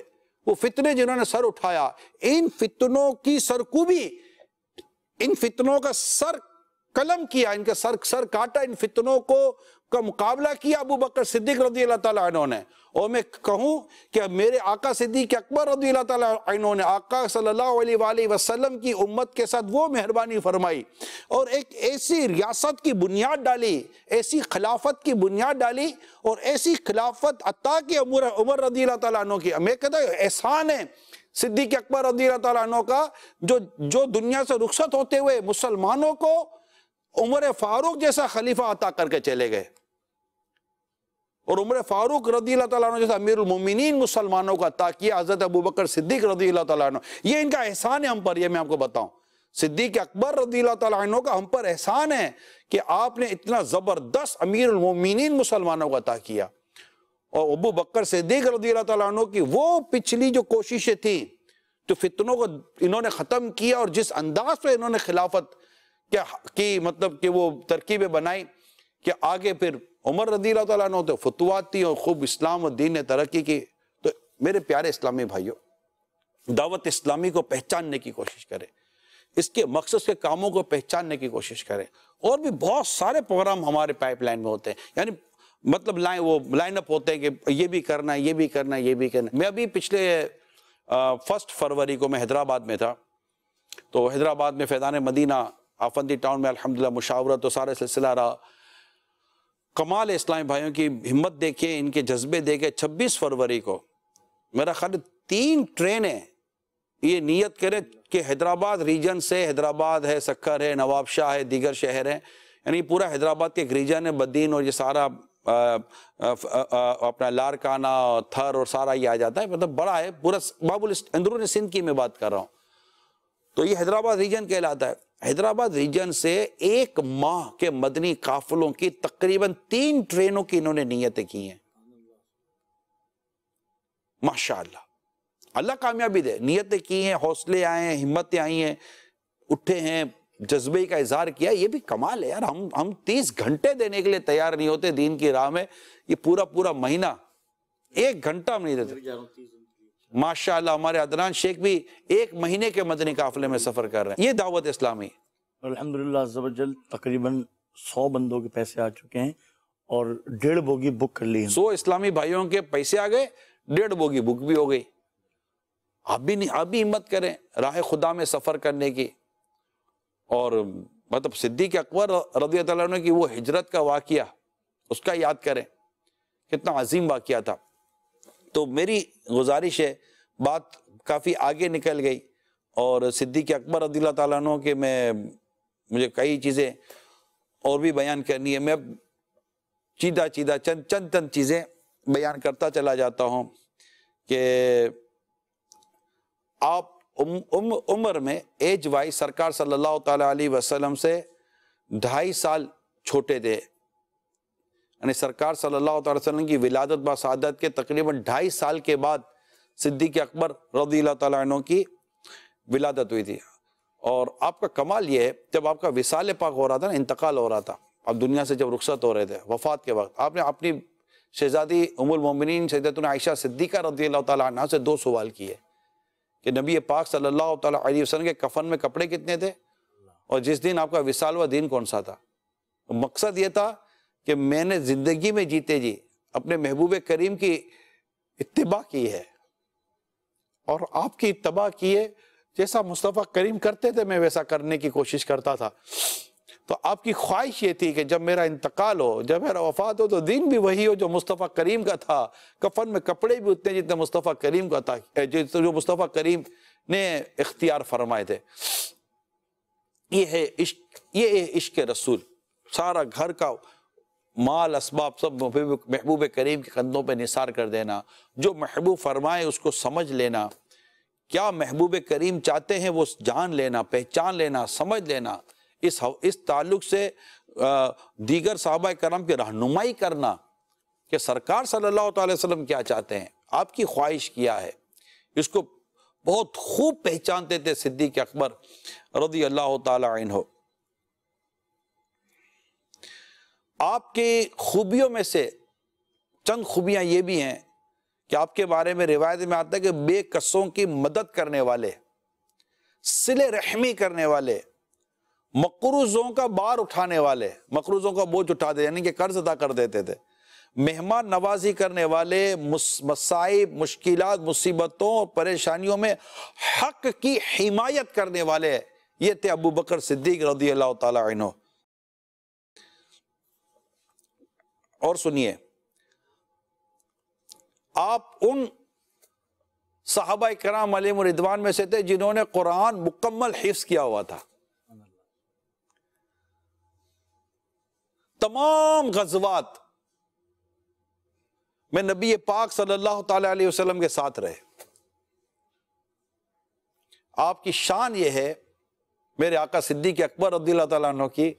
وہ فتنے جنہوں نے سر اٹھایا، ان فتنوں کی سرکوبی، ان فتنوں کا سر قلم کیا، ان کا سر کاٹا، ان فتنوں کا مقابلہ کیا ابو بکر صدیق رضی اللہ تعالیٰ عنہ نے۔ اور میں کہوں کہ میرے آقا صدیق اکبر رضی اللہ تعالیٰ عنہ نے آقا صلی اللہ علیہ وآلہ وسلم کی امت کے ساتھ وہ مہربانی فرمائی اور ایک ایسی ریاست کی بنیاد ڈالی، ایسی خلافت کی بنیاد ڈالی، اور ایسی خلافت عطا کی عمر رضی اللہ تعالیٰ عنہ کی۔ میں کہتا ہوں احسان ہے صدیق اکبر رضی اللہ تعالیٰ عنہ کا، جو دنیا سے رخصت ہوتے ہوئے مسلمانوں کو عمر فاروق جیسا خلیفہ عطا کر کے چلے گئے، اور عمر فاروق رضی اللہ تعالیٰ عنہ جیسا امیر المومنین مسلمانوں کو عطا کیا حضرت ابو بکر صدیق رضی اللہ تعالیٰ عنہ۔ یہ ان کا احسان ہے ہم پر، یہ میں آپ کو بتاؤں، صدیق اکبر رضی اللہ تعالیٰ عنہ کا ہم پر احسان ہے کہ آپ نے اتنا زبردست امیر المومنین مسلمانوں کو عطا کیا۔ اور ابو بکر صدیق رضی اللہ تعالیٰ عنہ کی وہ پچھلی جو کوششیں تھیں، جو فتنوں کو انہوں نے ختم کیا، اور جس انداز پہ انہوں نے خلافت کی مطلب کہ وہ ترکیبیں بنائی کہ آگے پھر عمر رضی اللہ تعالیٰ عنہ تو فتوحات تھی اور خوب اسلام و دین نے ترقی کی۔ تو میرے پیارے اسلامی بھائیوں، دعوت اسلامی کو پہچاننے کی کوشش کریں، اس کے مقصد کے کاموں کو پہچاننے کی کوشش کریں. اور بھی بہت سارے پروگرام ہمارے پائپ لائن میں ہوتے ہیں, یعنی مطلب لائن اپ ہوتے ہیں کہ یہ بھی کرنا ہے, یہ بھی کرنا ہے, یہ بھی کرنا ہے. میں ابھی پچھلے 1 فروری کو میں حیدرآباد میں تھا, تو حیدرآباد میں فیضان مدینہ آفندی ٹاؤن میں الحمدللہ مشاورت تو سارے سلسلہ رہا. کمال اسلامی بھائیوں کی ہمت دیکھیں, ان کے جذبے دیکھیں. 26 فروری کو میرا خیال 3 ٹرینیں یہ نیت کرے کہ حیدرآباد ریجن سے, حیدرآباد ہے, سکھر ہے, نواب شاہ ہے, دیگر شہر ہیں, یعنی پورا حیدرآباد کے ایک ریجن ہے, بدین اور یہ سارا اپنا لارکانہ اور تھر اور سارا یہ آ جاتا ہے, مطلب بڑا ہے پورا باب اندرون سندھ کی میں بات کر رہا ہوں. تو یہ حیدرآباد ریجن کہلاتا ہے. حیدرآباد ریجن سے 1 ماہ کے مدنی قافلوں کی تقریباً 3 ٹرینوں کی انہوں نے نیتیں کی ہیں. ماشاءاللہ, اللہ کامیابی دے. نیتیں کی ہیں, حوصلے آئے ہیں, ہمتیں آئی ہیں, اٹھے ہیں, جذبے کا اظہار کیا. یہ بھی کمال ہے یار. ہم 30 گھنٹے دینے کے لیے تیار نہیں ہوتے دین کی راہ میں. یہ پورا مہینہ 1 گھنٹہ ہم نہیں دیتے. ماشاءاللہ ہمارے عدنان شیخ بھی 1 مہینے کے مدنی قافلے میں سفر کر رہے ہیں. یہ دعوت اسلامی. الحمدللہ عز و جل تقریباً 100 بندوں کے پیسے آ چکے ہیں اور 1.5 بوگی بک کر لی ہیں. 100 اسلامی بھائیوں کے پیسے آ گئے, 1.5 بوگی بک بھی ہو گئی. آپ بھی ہمت کریں راہ خدا میں سفر کرنے کی. اور مطلب صدیق اکبر رضی اللہ عنہ کی وہ ہجرت کا واقعہ, اس کا یاد کریں, کتنا عظیم واقعہ تھا. تو میری گزارش ہے, بات کافی آگے نکل گئی اور صدیق اکبر رضی اللہ تعالیٰ عنہ کے مجھے کئی چیزیں اور بھی بیان کرنی ہے. میں چیدہ چند چیزیں بیان کرتا چلا جاتا ہوں کہ آپ عمر میں ایج وائز سرکار صلی اللہ تعالیٰ علیہ وسلم سے 2.5 سال چھوٹے تھے. یعنی سرکار صلی اللہ تعالیٰ وسلم کی ولادت با سعادت کے تقریباً 2.5 سال کے بعد صدیق اکبر رضی اللہ تعالیٰ عنہ کی ولادت ہوئی تھی. اور آپ کا کمال یہ ہے, جب آپ کا وصال پاک ہو رہا تھا نا, انتقال ہو رہا تھا, آپ دنیا سے جب رخصت ہو رہے تھے وفات کے وقت, آپ نے اپنی شہزادی ام المومنین سیدتنا عائشہ صدیقہ رضی اللہ تعالیٰ عنہ سے 2 سوال کیے کہ نبی پاک صلی اللہ تعالیٰ علیہ وسلم کے کفن میں کپڑے کتنے تھے, اور جس دن آپ کا وصال ہوا دن کون سا تھا. مقصد یہ تھا کہ میں نے زندگی میں جیتے جی اپنے محبوب کریم کی اتباع کی ہے, اور آپ کی اتباع کی ہے. جیسا مصطفیٰ کریم کرتے تھے میں ویسا کرنے کی کوشش کرتا تھا. تو آپ کی خواہش یہ تھی کہ جب میرا انتقال ہو, جب میرا وفات ہو, تو دین بھی وہی ہو جو مصطفیٰ کریم کا تھا, کفن میں کپڑے بھی اتنے جتنے مصطفیٰ کریم کا تھا, جو مصطفیٰ کریم نے اختیار فرمائے تھے. یہ ہے عشق رسول. سارا گھر کا مال اسباب سب محبوب کریم کے کندھوں پہ نثار کر دینا, جو محبوب فرمائے اس کو سمجھ لینا, کیا محبوب کریم چاہتے ہیں وہ جان لینا, پہچان لینا, سمجھ لینا. اس تعلق سے دیگر صحابہ کرام کی رہنمائی کرنا کہ سرکار صلی اللہ تعالی وسلم کیا چاہتے ہیں, آپ کی خواہش کیا ہے, اس کو بہت خوب پہچانتے تھے صدیق اکبر رضی اللہ تعالی عنہ. آپ کی خوبیوں میں سے چند خوبیاں یہ بھی ہیں کہ آپ کے بارے میں روایت میں آتا ہے کہ بے کسوں کی مدد کرنے والے, صلہ رحمی کرنے والے, مقروضوں کا بار اٹھانے والے, مقروضوں کا بوجھ اٹھا دے یعنی کہ قرض ادا کر دیتے تھے, مہمان نوازی کرنے والے, مصائب, مشکلات, مصیبتوں اور پریشانیوں میں حق کی حمایت کرنے والے, یہ تھے ابو بکر صدیق رضی اللہ تعالی عنہ. اور سنیے, آپ ان صحابہ کرام علیہم رضوان میں سے تھے جنہوں نے قرآن مکمل حفظ کیا ہوا تھا. تمام غزوات میں نبی پاک صلی اللہ تعالی علیہ وسلم کے ساتھ رہے. آپ کی شان یہ ہے میرے آقا صدیق اکبر رضی اللہ تعالیٰ عنہ کی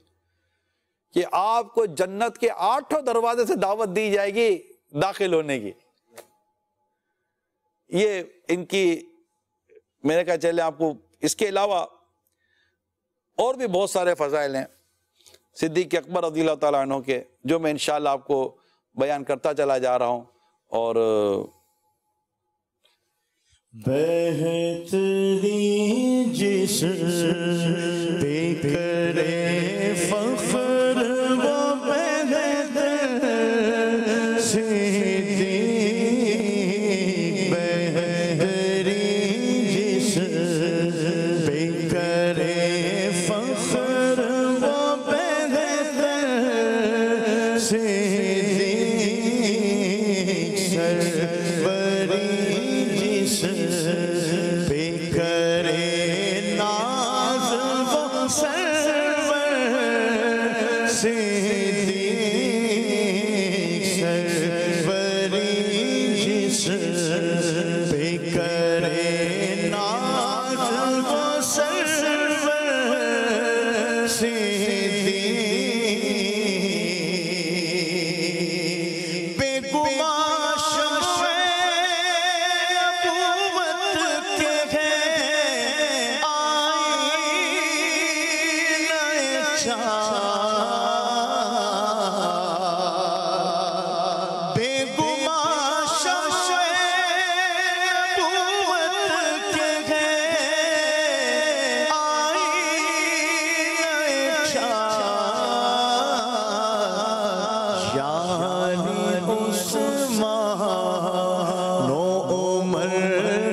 کہ آپ کو جنت کے 8 دروازے سے دعوت دی جائے گی داخل ہونے کی. یہ ان کی میں نے کہا چلے آپ کو اس کے علاوہ اور بھی بہت سارے فضائل ہیں صدیق اکبر رضی اللہ تعالیٰ عنہ کے, جو میں انشاءاللہ آپ کو بیان کرتا چلا جا رہا ہوں. اور بہتری جس پہ کرے فخر وہ بہتر صدیق بہترین جس پہ کرے فخر وہ بہتر صدیق سرورین جس پہ کرے ناز وہ سرور صدیق سرورین جس پہ کرے ناز وہ سرور صدیق بے گمان شمع نبوت کے ہیں آئینہ چاند بے گمان شمع نبوت کے ہیں آئینہ چاند یعنی عثمان و عمر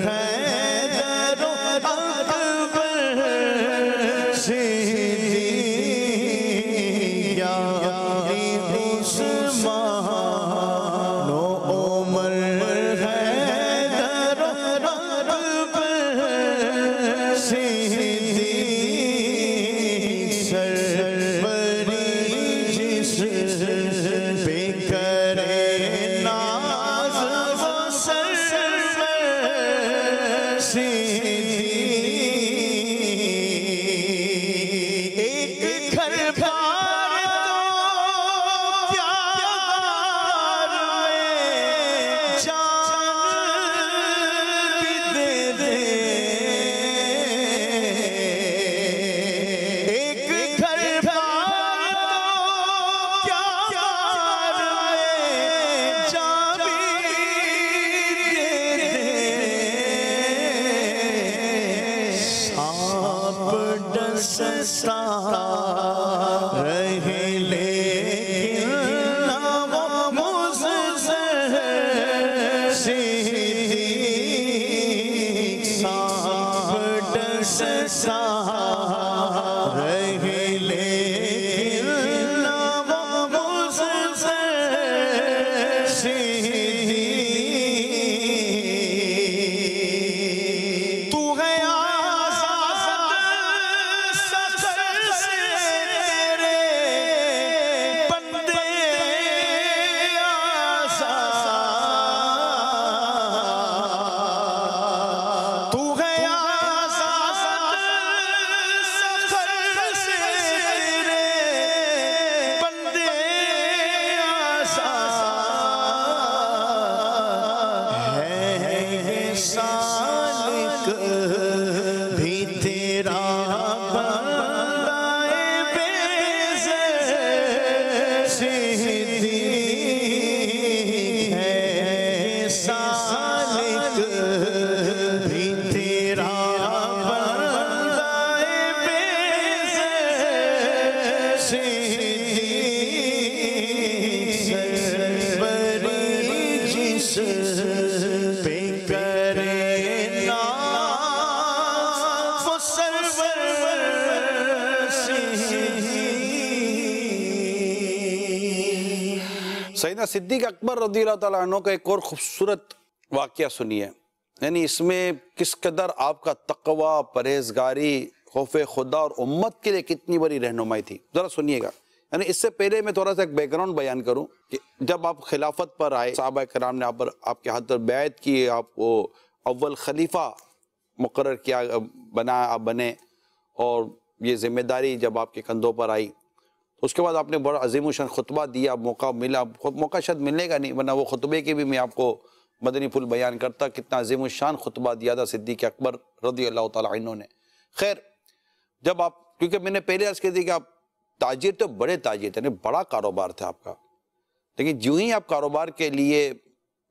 حیدر و اکبر صدیق یعنی عثمان و عمر حیدر و اکبر صدیق سرورین جس پہ کرے ناز وہ سرور صدیق ایک گھر بار تو پیار میں جان بھی دے دے ایک گھر بار تو پیار میں جان بھی دے دے سانپ ڈستا رہے لیکن نہ وہ مضر صدیق سانپ ڈستا رہے لیکن نہ وہ مضر صدیق تو ہے آزاد سفر سے تیرے بندے آزاد تو ہے آزاد سفر سے تیرے بندے آزاد ہے سالک بھی تیرا بندہ بے زر صدیق ہے سالک بھی تیرا بندہ بے زر صدیق سرورین جس پہ کرے ناز وہ سرور صدیق سیدنا صدیق اکبر رضی اللہ تعالیٰ عنہ کا ایک اور خوبصورت واقعہ سنیے، یعنی اس میں کس قدر آپ کا تقوی، پرہیزگاری، خوف خدا اور امت کے لیے کتنی بڑی رہنمائی تھی، ذرا سنیے گا۔ یعنی اس سے پہلے میں تھوڑا سا ایک بیک گراؤنڈ بیان کروں کہ جب آپ خلافت پر آئے، صحابہ کرام نے آپ کے ہاتھ پر بیعت کی، آپ کو اول خلیفہ مقرر کیا، آپ بنے، اور یہ ذمہ داری جب آپ کے کندھوں پر آئی، اس کے بعد آپ نے بڑا عظیم الشان خطبہ دیا، موقع ملا، موقع شاید ملنے گا نہیں، ورنہ وہ خطبے کی بھی میں آپ کو مدنی پھول بیان کرتا، کتنا عظیم الشان خطبہ دیا تھا صدیق اکبر رضی اللہ تعالیٰ عنہ نے۔ خیر، جب آپ، کیونکہ میں نے پہلے عرض کی تھی کہ آپ تاجر تو بڑے تاجر تھے، بڑا کاروبار تھا آپ کا، لیکن جو ہی آپ کاروبار کے لیے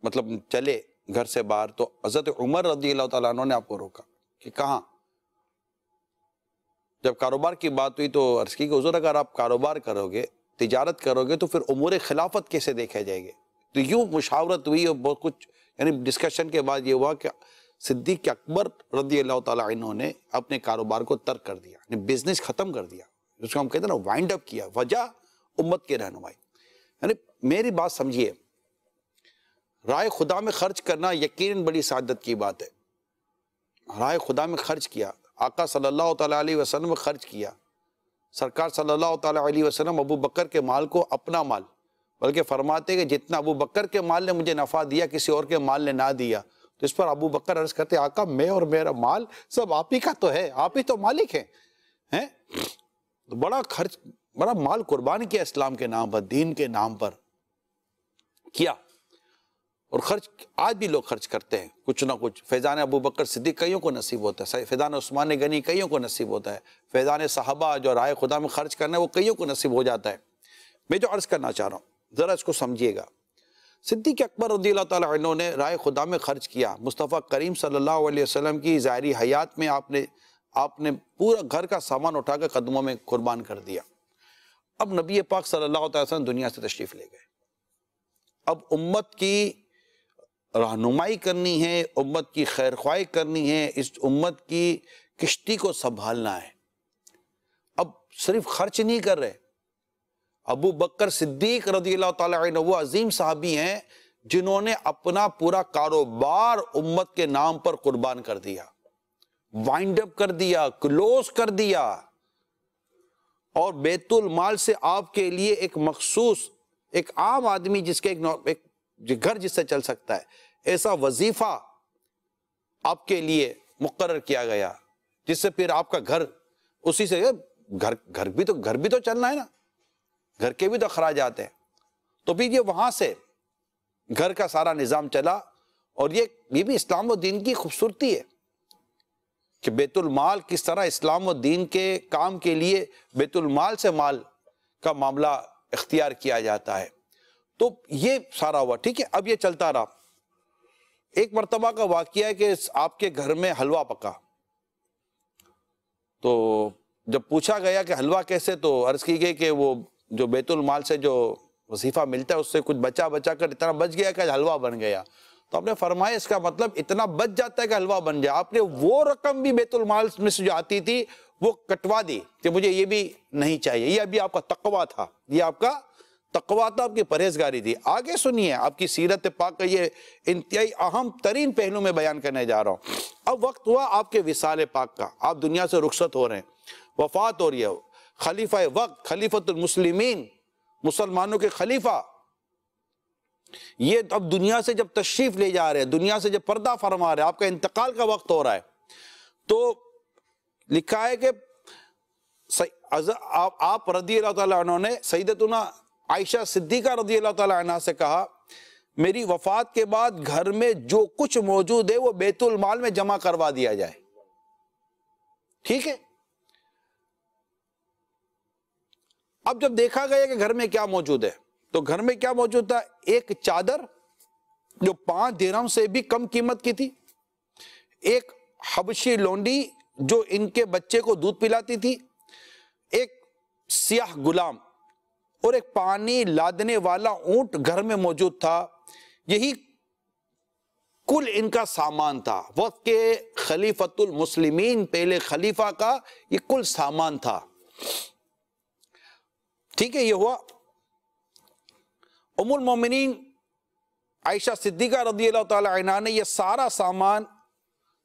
مطلب چلے گھر سے باہر، تو حضرت عمر رضی اللہ تعالیٰ عنہ نے آپ کو روکا کہ کہاں؟ جب کاروبار کی بات ہوئی تو عرض کی کہ حضور اگر آپ کاروبار کرو گے، تجارت کرو گے تو پھر امور خلافت کیسے دیکھے جائے گے؟ تو یوں مشاورت ہوئی اور بہت کچھ یعنی ڈسکشن کے بعد یہ ہوا کہ صدیق اکبر رضی اللہ تعالیٰ عنہ نے اپنے کاروبار کو ترک کر دیا، یعنی بزنس ختم کر دیا، جس کو ہم کہتے ہیں نا وائنڈ اپ کیا، وجہ امت کے رہنمائی۔ یعنی میری بات سمجھیے، رائے خدا میں خرچ کرنا یقیناً بڑی سعادت کی بات ہے۔ رائے خدا میں خرچ کیا، آقا صلی اللہ تعالیٰ علیہ وسلم خرچ کیا، سرکار صلی اللہ تعالیٰ علیہ وسلم ابو بکر کے مال کو اپنا مال، بلکہ فرماتے کہ جتنا ابو بکر کے مال نے مجھے نفع دیا کسی اور کے مال نے نہ دیا، تو اس پر ابو بکر عرض کرتے آقا میں اور میرا مال سب آپ ہی کا تو ہے، آپ ہی تو مالک ہیں۔ تو بڑا خرچ، بڑا مال قربان کیا اسلام کے نام پر، دین کے نام پر کیا، اور خرچ آج بھی لوگ خرچ کرتے ہیں کچھ نہ کچھ۔ فیضان ابو بکر صدیق کئیوں کو نصیب ہوتا ہے، فیضان عثمان غنی کئیوں کو نصیب ہوتا ہے، فیضان صحابہ جو رائے خدا میں خرچ کرنا ہے وہ کئیوں کو نصیب ہو جاتا ہے۔ میں جو عرض کرنا چاہ رہا ہوں ذرا اس کو سمجھیے گا، صدیق اکبر رضی اللہ تعالیٰ عنہ نے رائے خدا میں خرچ کیا، مصطفیٰ کریم صلی اللہ علیہ وسلم کی ظاہری حیات میں آپ نے پورا گھر کا سامان اٹھا کر قدموں میں قربان کر دیا۔ اب نبی پاک صلی اللہ علیہ وسلم دنیا سے تشریف لے گئے، اب امت کی رہنمائی کرنی ہے، امت کی خیر خواہی کرنی ہے، اس امت کی کشتی کو سنبھالنا ہے۔ اب صرف خرچ نہیں کر رہے، ابو بکر صدیق رضی اللہ تعالیٰ عنہ وہ عظیم صحابی ہیں جنہوں نے اپنا پورا کاروبار امت کے نام پر قربان کر دیا، وائنڈ اپ کر دیا، کلوز کر دیا، اور بیت المال سے آپ کے لیے ایک مخصوص، ایک عام آدمی جس کے ایک گھر جس سے چل سکتا ہے، ایسا وظیفہ آپ کے لیے مقرر کیا گیا جس سے پھر آپ کا گھر اسی سے گھر بھی تو چلنا ہے نا، گھر کے بھی تو اخراجات ہیں، تو پھر یہ وہاں سے گھر کا سارا نظام چلا۔ اور یہ بھی اسلام و دین کی خوبصورتی ہے کہ بیت المال کس طرح اسلام و دین کے کام کے لیے بیت المال سے مال کا معاملہ اختیار کیا جاتا ہے۔ تو یہ سارا ہوا، ٹھیک ہے۔ اب یہ چلتا رہا، ایک مرتبہ کا واقعہ ہے کہ آپ کے گھر میں حلوہ پکا، تو جب پوچھا گیا کہ حلوہ کیسے، تو عرض کی گئی کہ وہ جو بیت المال سے جو وظیفہ ملتا ہے اس سے کچھ بچا کر اتنا بچ گیا کہ حلوہ بن گیا۔ تو آپ نے فرمایا اس کا مطلب اتنا بچ جاتا ہے کہ حلوہ بن جائے، آپ نے وہ رقم بھی بیت المال میں سے جو آتی تھی وہ کٹوا دی کہ مجھے یہ بھی نہیں چاہیے۔ یہ ابھی آپ کا تقویٰ تھا، یہ آپ کا تقویٰ تھا، آپ کی پرہیزگاری تھی۔ آگے سنیے، آپ کی سیرت پاک کا یہ انتہائی اہم ترین پہلو میں بیان کرنے جا رہا ہوں۔ اب وقت ہوا آپ کے وصال پاک کا، آپ دنیا سے رخصت ہو رہے ہیں، وفات ہو رہی ہے، خلیفہ وقت، خلیفۃ المسلمین، مسلمانوں کے خلیفہ، یہ اب دنیا سے جب تشریف لے جا رہے ہیں، دنیا سے جب پردہ فرما رہے ہیں، آپ کا انتقال کا وقت ہو رہا ہے، تو لکھا ہے کہ آپ رضی اللہ تعالیٰ عنہ نے سیدتنا عائشہ صدیقہ رضی اللہ تعالیٰ عنہ سے کہا میری وفات کے بعد گھر میں جو کچھ موجود ہے وہ بیت المال میں جمع کروا دیا جائے، ٹھیک ہے۔ اب جب دیکھا گیا کہ گھر میں کیا موجود ہے، تو گھر میں کیا موجود تھا؟ ایک چادر جو 5 درہم سے بھی کم قیمت کی تھی، ایک حبشی لونڈی جو ان کے بچے کو دودھ پلاتی تھی، ایک سیاہ غلام، اور ایک پانی لادنے والا اونٹ گھر میں موجود تھا۔ یہی کل ان کا سامان تھا، وقت کے خلیفۃ المسلمین، پہلے خلیفہ کا یہ کل سامان تھا، ٹھیک ہے۔ یہ ہوا، ام المومنین عائشہ صدیقہ رضی اللہ تعالی عنہ نے یہ سارا سامان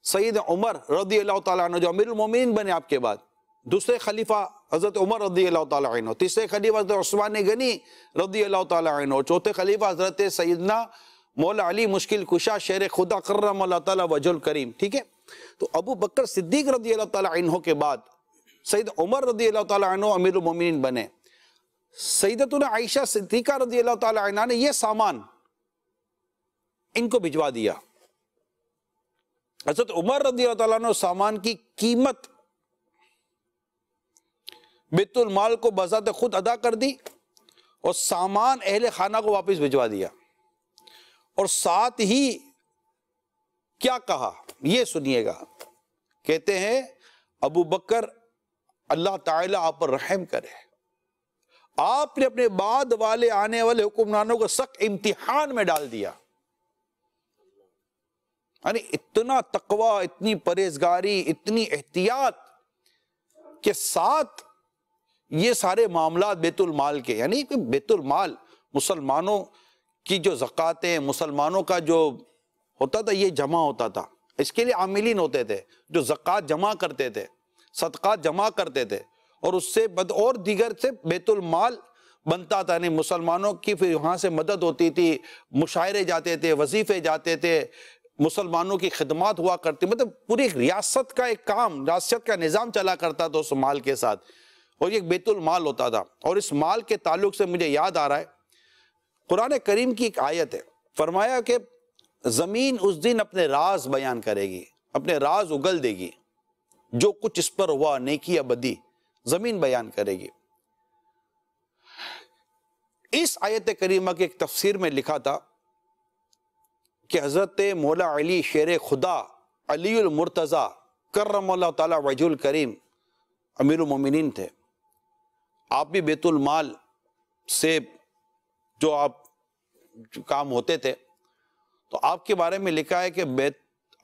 سید عمر رضی اللہ تعالیٰ عنہ جو امیر المومنین بنے آپ کے بعد، دوسرے خلیفہ حضرت عمر رضی اللہ تعالیٰ عنہ، تیسرے خلیفہ حضرت عثمان غنی رضی اللہ تعالیٰ عنہ، چوتھے خلیفہ حضرت سیدنا مولا علی مشکل کشا شیر خدا کرم اللہ تعالیٰ وجہ الکریم، ٹھیک ہے۔ تو ابو بکر صدیق رضی اللہ تعالیٰ عنہ کے بعد سید عمر رضی اللہ تعالیٰ عنہ امیر المومنین بنے، سیدتنا عائشہ صدیقہ رضی اللہ تعالیٰ عنہ نے یہ سامان ان کو بھجوا دیا۔ حضرت عمر رضی اللہ تعالیٰ عنہ سامان کی قیمت بیت المال کو بذات خود ادا کر دی، اور سامان اہل خانہ کو واپس بھجوا دیا، اور ساتھ ہی کیا کہا یہ سنیے گا۔ کہتے ہیں ابو بکر اللہ تعالیٰ آپ پر رحم کرے. آپ نے اپنے بعد والے آنے والے حکمرانوں کو سخت امتحان میں ڈال دیا. یعنی اتنا تقوی، اتنی پرہیزگاری، اتنی احتیاط کے ساتھ یہ سارے معاملات بیت المال کے، یعنی کہ بیت المال مسلمانوں کی جو زکاتیں، مسلمانوں کا جو ہوتا تھا یہ جمع ہوتا تھا. اس کے لیے عاملین ہوتے تھے جو زکات جمع کرتے تھے، صدقات جمع کرتے تھے، اور اس سے اور دیگر سے بیت المال بنتا تھا. یعنی مسلمانوں کی پھر وہاں سے مدد ہوتی تھی، مشاعرے جاتے تھے، وظیفے جاتے تھے، مسلمانوں کی خدمات ہوا کرتی. مطلب پوری ریاست کا ایک کام، ریاست کا نظام چلا کرتا تھا اس مال کے ساتھ، اور یہ بیت المال ہوتا تھا. اور اس مال کے تعلق سے مجھے یاد آ رہا ہے قرآن کریم کی ایک آیت ہے. فرمایا کہ زمین اس دن اپنے راز بیان کرے گی، اپنے راز اگل دے گی، جو کچھ اس پر ہوا نیکی یا بدی زمین بیان کرے گی. اس آیت کریمہ کی ایک تفسیر میں لکھا تھا کہ حضرت مولا علی شیر خدا علی المرتضی کرم اللہ تعالی وجہ الکریم امیر المومنین تھے. آپ بھی بیت المال سے جو آپ کام ہوتے تھے، تو آپ کے بارے میں لکھا ہے کہ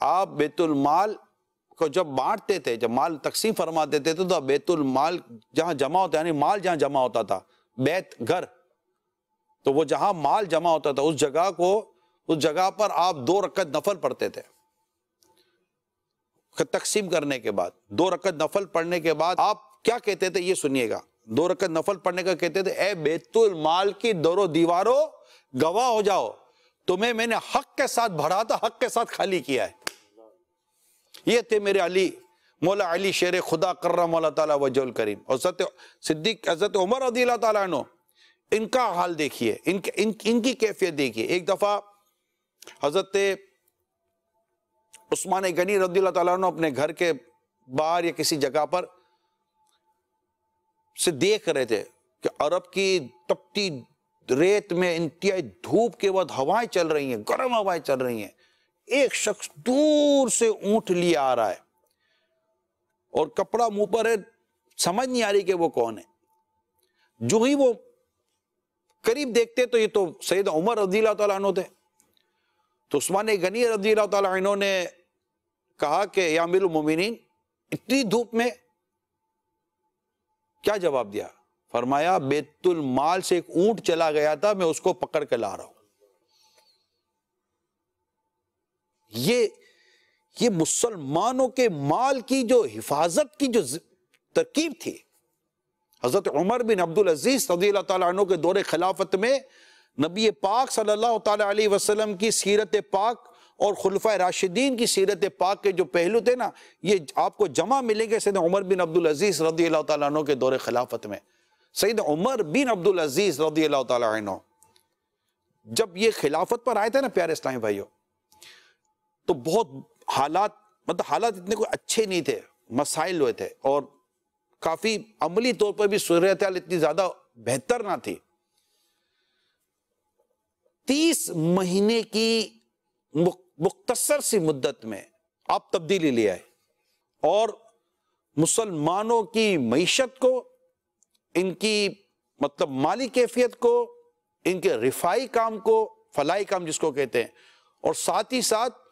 آپ بیت المال کو جب بانٹتے تھے، جب مال تقسیم فرماتے تھے تو بیت المال جہاں جمع ہوتا ہے، یعنی مال جہاں جمع ہوتا تھا، بیت گھر، تو وہ جہاں مال جمع ہوتا تھا اس جگہ پر آپ 2 رکعت نفل پڑھتے تھے. تقسیم کرنے کے بعد 2 رکعت نفل پڑھنے کے بعد آپ کیا کہتے تھے، یہ سنیے گا. 2 رکعت نفل پڑھنے کا کہتے تھے اے بیت المال کی دور و دیواروں گواہ ہو جاؤ، تمہیں میں نے حق کے ساتھ بھرا تھا، حق کے ساتھ خالی کیا ہے. یہ تھے میرے علی، مولا علی شیر خدا کرم اللہ تعالیٰ وجہ الکریم. اور صدیق حضرت عمر رضی اللہ تعالیٰ عنہ، ان کا حال دیکھیے، ان کی کیفیت دیکھیے. ایک دفعہ حضرت عثمان غنی رضی اللہ تعالیٰ عنہ اپنے گھر کے باہر یا کسی جگہ پر سے دیکھ رہے تھے کہ عرب کی تپتی ریت میں انتہائی دھوپ کے بعد ہوائیں چل رہی ہیں، گرم ہوائیں چل رہی ہیں. ایک شخص دور سے اونٹ لیے آ رہا ہے اور کپڑا منہ پر ہے، سمجھ نہیں آ رہی کہ وہ کون ہے. جو ہی وہ قریب دیکھتے تو یہ تو سید عمر رضی اللہ تعالیٰ عنہ تھے. تو عثمان غنی رضی اللہ تعالیٰ عنہ نے کہا کہ یا امیر المومنین، اتنی دھوپ میں کیا جواب دیا؟ فرمایا بیت المال سے ایک اونٹ چلا گیا تھا، میں اس کو پکڑ کے لا رہا ہوں. یہ مسلمانوں کے مال کی جو حفاظت کی جو ترکیب تھی. حضرت عمر بن عبدالعزیز رضی اللہ تعالیٰ عنہ کے دور خلافت میں نبی پاک صلی اللہ تعالیٰ علیہ وسلم کی سیرت پاک اور خلفائے راشدین کی سیرت پاک کے جو پہلو تھے نا، یہ آپ کو جمع ملیں گے سید عمر بن عبدالعزیز رضی اللہ تعالیٰ عنہ کے دور خلافت میں. سید عمر بن عبدالعزیز رضی اللہ تعالیٰ عنہ جب یہ خلافت پر آئے تھے نا پیارے اسلامی بھائیوں، تو بہت حالات اتنے کوئی اچھے نہیں تھے، مسائل ہوئے تھے، اور کافی عملی طور پر بھی صورتحال اتنی زیادہ بہتر نہ تھی. 30 مہینے کی مختصر سی مدت میں آپ تبدیلی لے آئے اور مسلمانوں کی معیشت کو، ان کی مطلب مالی کیفیت کو، ان کے رفائی کام کو، فلاحی کام جس کو کہتے ہیں، اور ساتھ ہی ساتھ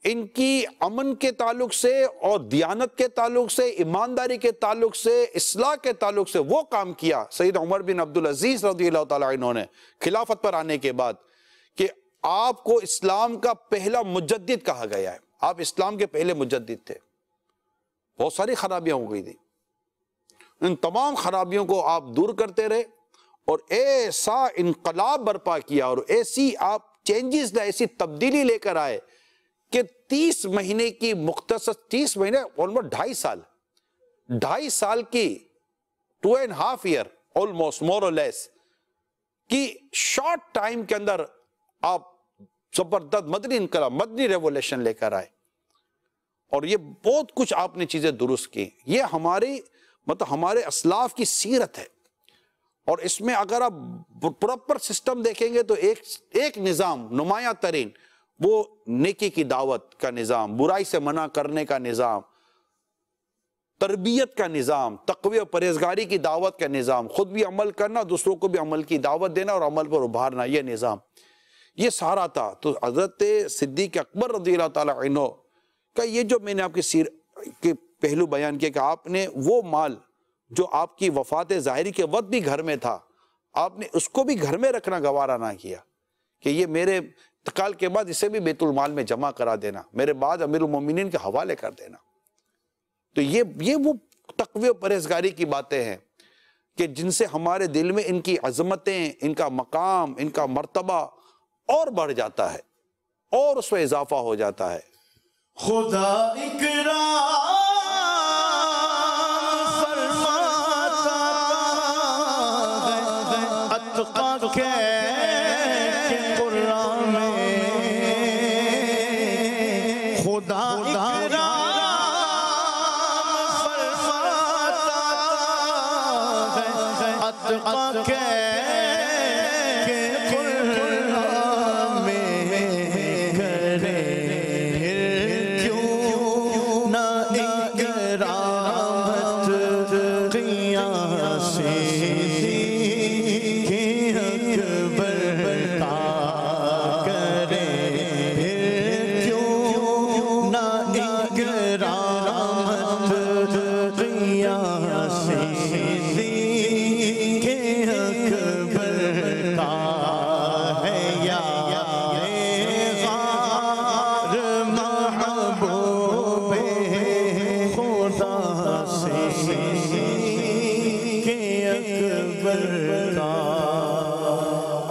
ان کی امن کے تعلق سے اور دیانت کے تعلق سے، ایمانداری کے تعلق سے، اصلاح کے تعلق سے وہ کام کیا سید عمر بن عبدالعزیز رضی اللہ تعالیٰ عنہ نے خلافت پر آنے کے بعد، کہ آپ کو اسلام کا پہلا مجدد کہا گیا ہے. آپ اسلام کے پہلے مجدد تھے. بہت ساری خرابیاں ہو گئی تھی، ان تمام خرابیوں کو آپ دور کرتے رہے اور ایسا انقلاب برپا کیا اور ایسی آپ چینجز لائے، ایسی تبدیلی لے کر آئے کہ 30 مہینے کی مختصر 30 مہینے almost 2.5 سال کی 2.5 year almost more or less کی شارٹ ٹائم کے اندر آپ زبردست مدنی انقلاب، مدنی ریولیشن لے کر آئے. اور یہ بہت کچھ آپ نے چیزیں درست کی. یہ ہمارے اسلاف کی سیرت ہے، اور اس میں اگر آپ پراپر سسٹم دیکھیں گے تو ایک نظام نمایاں ترین، وہ نیکی کی دعوت کا نظام، برائی سے منع کرنے کا نظام، تربیت کا نظام، تقوی و پرہیزگاری کی دعوت کا نظام، خود بھی عمل کرنا، دوسروں کو بھی عمل کی دعوت دینا اور عمل پر ابھارنا، یہ نظام، یہ سارا تھا۔ تو حضرت صدیق اکبر رضی اللہ تعالیٰ عنہ کا یہ جو میں نے آپ کی پہلو بیان کیا کہ آپ نے وہ مال جو آپ کی وفات ظاہری کے وقت بھی گھر میں تھا، آپ نے اس کو بھی گھر میں رکھنا گوارا نہ کیا کہ یہ میرے انتقال کے بعد اسے بھی بیت المال میں جمع کرا دینا، میرے بعد امیر المومنین کے حوالے کر دینا۔ تو یہ وہ تقوی و پرہیزگاری کی باتیں ہیں کہ جن سے ہمارے دل میں ان کی عظمتیں، ان کا مقام، ان کا مرتبہ اور بڑھ جاتا ہے اور اس میں اضافہ ہو جاتا ہے۔ خدا اکرام فرماتا ہے اتقا کے قرآن میں، خدا اکرام فرماتا ہے اتقا کے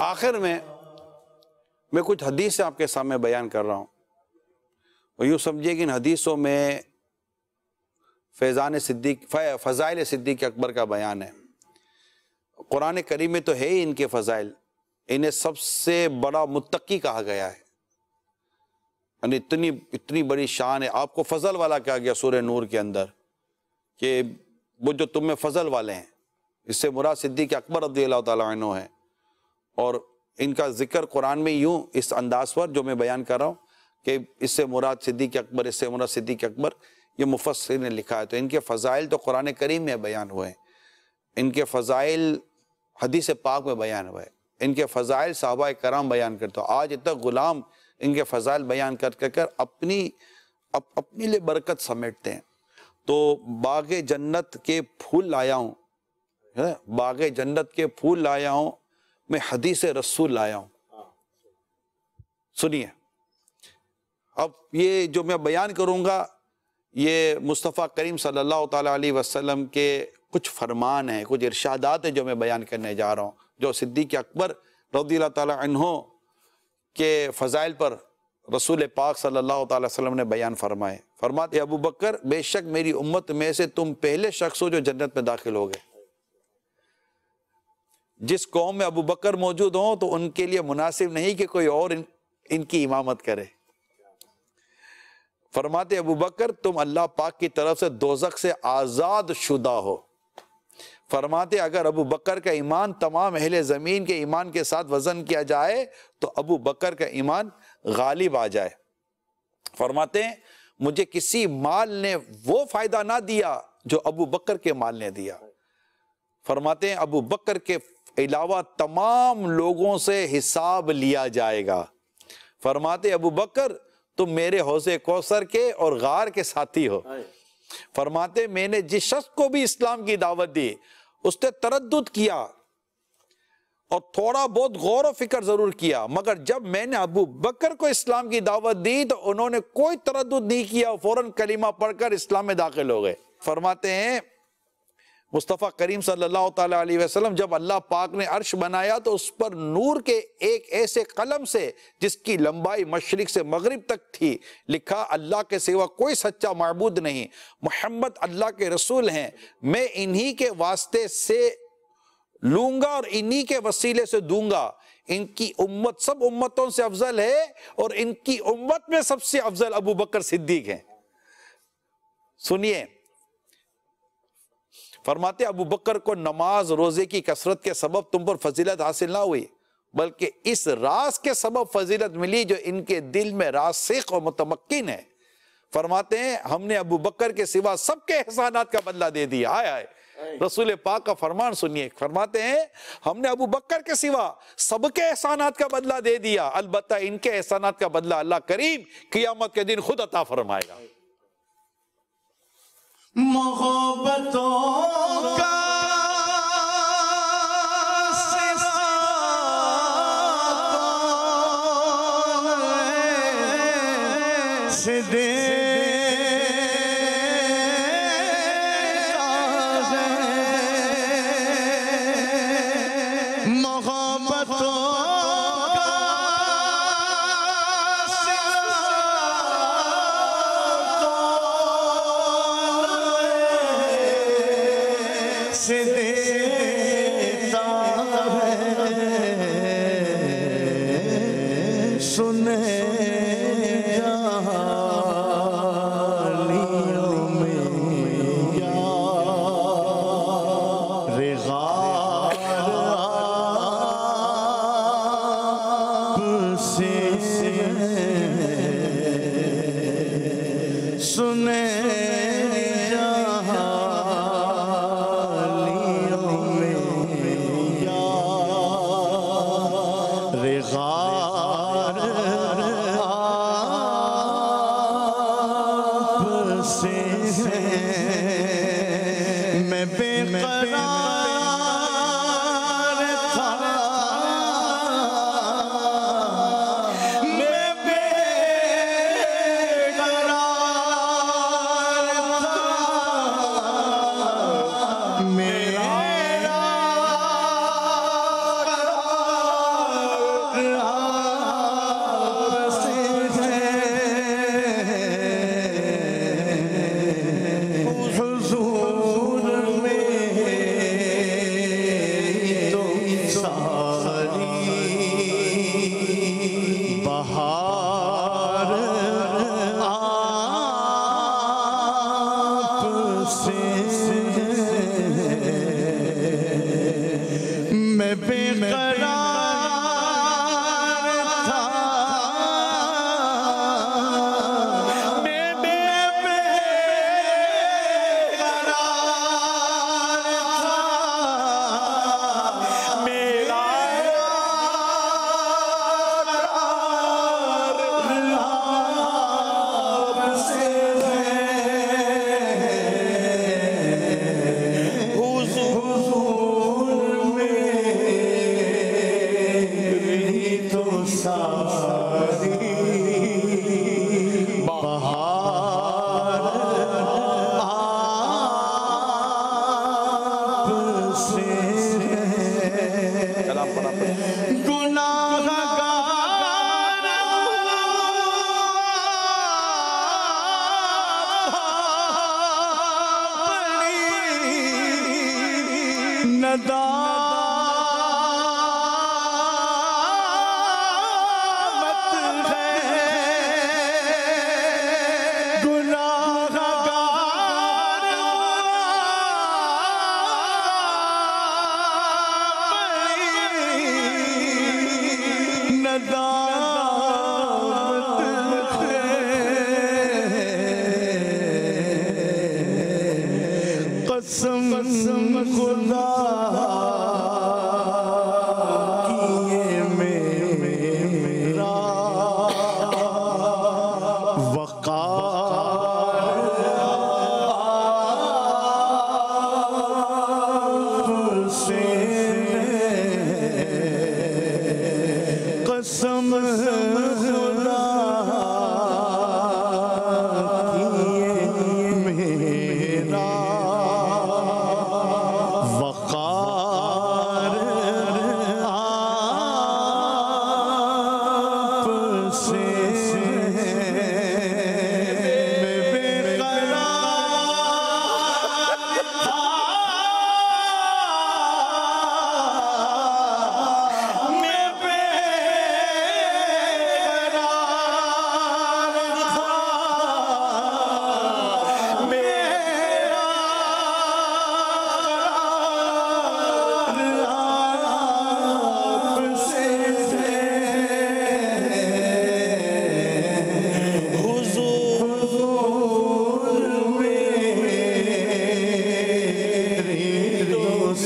آخر میں کچھ حدیثیں آپ کے سامنے بیان کر رہا ہوں، اور یوں سمجھیے کہ ان حدیثوں میں فضائل صدیق اکبر کا بیان ہے۔ قرآن کریم میں تو ہے ہی ان کے فضائل، انہیں سب سے بڑا متقی کہا گیا ہے، یعنی اتنی بڑی شان ہے۔ آپ کو فضل والا کہا گیا سورہ نور کے اندر کہ وہ جو تم میں فضل والے ہیں، اس سے مراد صدیق اکبر رضی اللہ تعالیٰ عنہ ہے۔ اور ان کا ذکر قرآن میں یوں اس انداز پر جو میں بیان کر رہا ہوں کہ اس سے مراد صدیق اکبر، اس سے مراد صدیق اکبر، یہ مفسر نے لکھا ہے۔ تو ان کے فضائل تو قرآن کریم میں بیان ہوئے ہیں، ان کے فضائل حدیث پاک میں بیان ہوئے، ان کے فضائل صحابہ کرام بیان کرتے ہیں۔ آج تک غلام ان کے فضائل بیان کر اپنی لیے برکت سمیٹتے ہیں۔ تو باغ جنت کے پھول لایا ہوں، باغ جنت کے پھول لایا ہوں، میں حدیث رسول لایا ہوں۔ سنیے، اب یہ جو میں بیان کروں گا یہ مصطفیٰ کریم صلی اللہ تعالیٰ علیہ وسلم کے کچھ فرمان ہیں، کچھ ارشادات ہیں جو میں بیان کرنے جا رہا ہوں، جو صدیق اکبر رضی اللہ تعالیٰ عنہ کے فضائل پر رسول پاک صلی اللہ تعالیٰ وسلم نے بیان فرمائے۔ فرماتے ابو بکر بے شک میری امت میں سے تم پہلے شخص ہو جو جنت میں داخل ہو گئے۔ جس قوم میں ابو بکر موجود ہوں تو ان کے لیے مناسب نہیں کہ کوئی اور ان کی امامت کرے۔ فرماتے ابو بکر تم اللہ پاک کی طرف سے دوزخ سے آزاد شدہ ہو۔ فرماتے اگر ابو بکر کا ایمان تمام اہل زمین کے ایمان کے ساتھ وزن کیا جائے تو ابو بکر کا ایمان غالب آ جائے۔ فرماتے ہیں مجھے کسی مال نے وہ فائدہ نہ دیا جو ابو بکر کے مال نے دیا۔ فرماتے ہیں ابو بکر کے علاوہ تمام لوگوں سے حساب لیا جائے گا۔ فرماتے ابو بکر تم میرے حوض کوثر کے اور غار کے ساتھی ہو۔ فرماتے میں نے جس شخص کو بھی اسلام کی دعوت دی اس نے تردد کیا اور تھوڑا بہت غور و فکر ضرور کیا، مگر جب میں نے ابو بکر کو اسلام کی دعوت دی تو انہوں نے کوئی تردد نہیں کیا، فوراً کلمہ پڑھ کر اسلام میں داخل ہو گئے۔ فرماتے ہیں مصطفیٰ کریم صلی اللہ تعالیٰ علیہ وسلم جب اللہ پاک نے عرش بنایا تو اس پر نور کے ایک ایسے قلم سے جس کی لمبائی مشرق سے مغرب تک تھی لکھا اللہ کے سوا کوئی سچا معبود نہیں، محمد اللہ کے رسول ہیں، میں انہی کے واسطے سے لوں گا اور انہی کے وسیلے سے دوں گا۔ ان کی امت سب امتوں سے افضل ہے اور ان کی امت میں سب سے افضل ابو بکر صدیق ہیں۔ سنیے، فرماتے ابو بکر کو نماز روزے کی کثرت کے سبب تم پر فضیلت حاصل نہ ہوئی بلکہ اس راز کے سبب فضیلت ملی جو ان کے دل میں راسخ اور متمکن ہے۔ فرماتے ہیں ہم نے ابو بکر کے سوا سب کے احسانات کا بدلہ دے دیا. آئے آئے رسول پاک کا فرمان سنیے. فرماتے ہیں ہم نے ابو بکر کے سوا سب کے احسانات کا بدلہ دے دیا, البتہ ان کے احسانات کا بدلہ اللہ کریم قیامت کے دن خود عطا فرمائے گا. محبتوں کا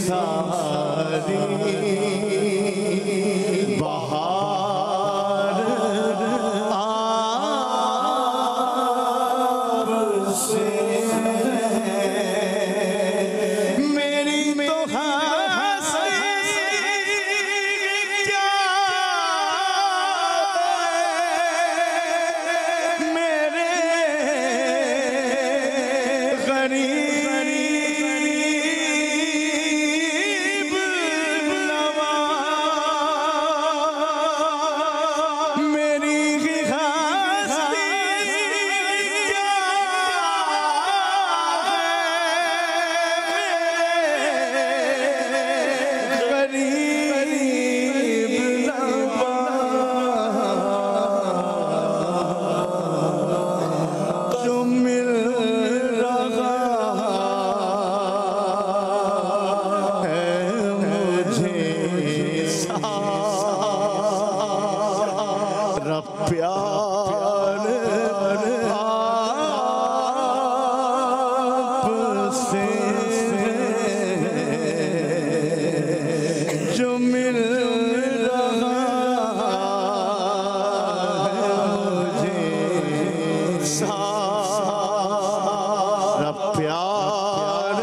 ساری بہار آپ سے میری تو ہستی کیا میرے غریب نواز میری ہستی کیا غریب نواز جو مل رہا ہے مجھے سارا پیار آپ سے جو مل رہا ہے مجھے سارا پیار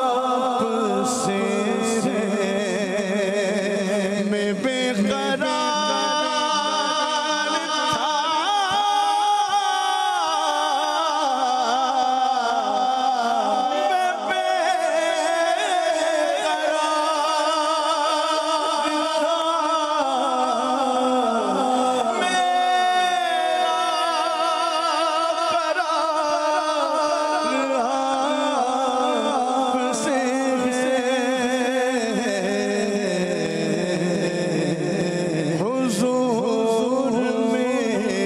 آپ سے میں بے قرار حضور میری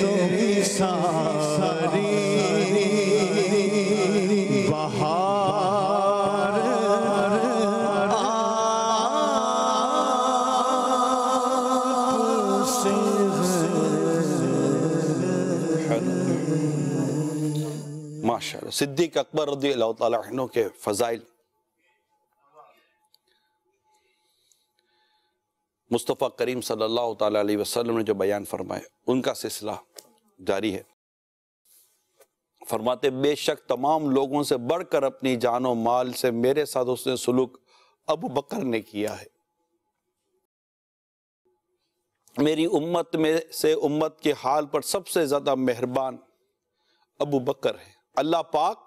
تم ساری بہار آپ سے ماشاءاللہ صدیق اکبر رضی اللہ تعالیٰ عنہ کے فضائل مصطفیٰ کریم صلی اللہ تعالیٰ علیہ وسلم نے جو بیان فرمائے ان کا سلسلہ جاری ہے۔ فرماتے بے شک تمام لوگوں سے بڑھ کر اپنی جان و مال سے میرے ساتھ اس نے سلوک ابو بکر نے کیا ہے۔ میری امت میں سے امت کے حال پر سب سے زیادہ مہربان ابو بکر ہے۔ اللہ پاک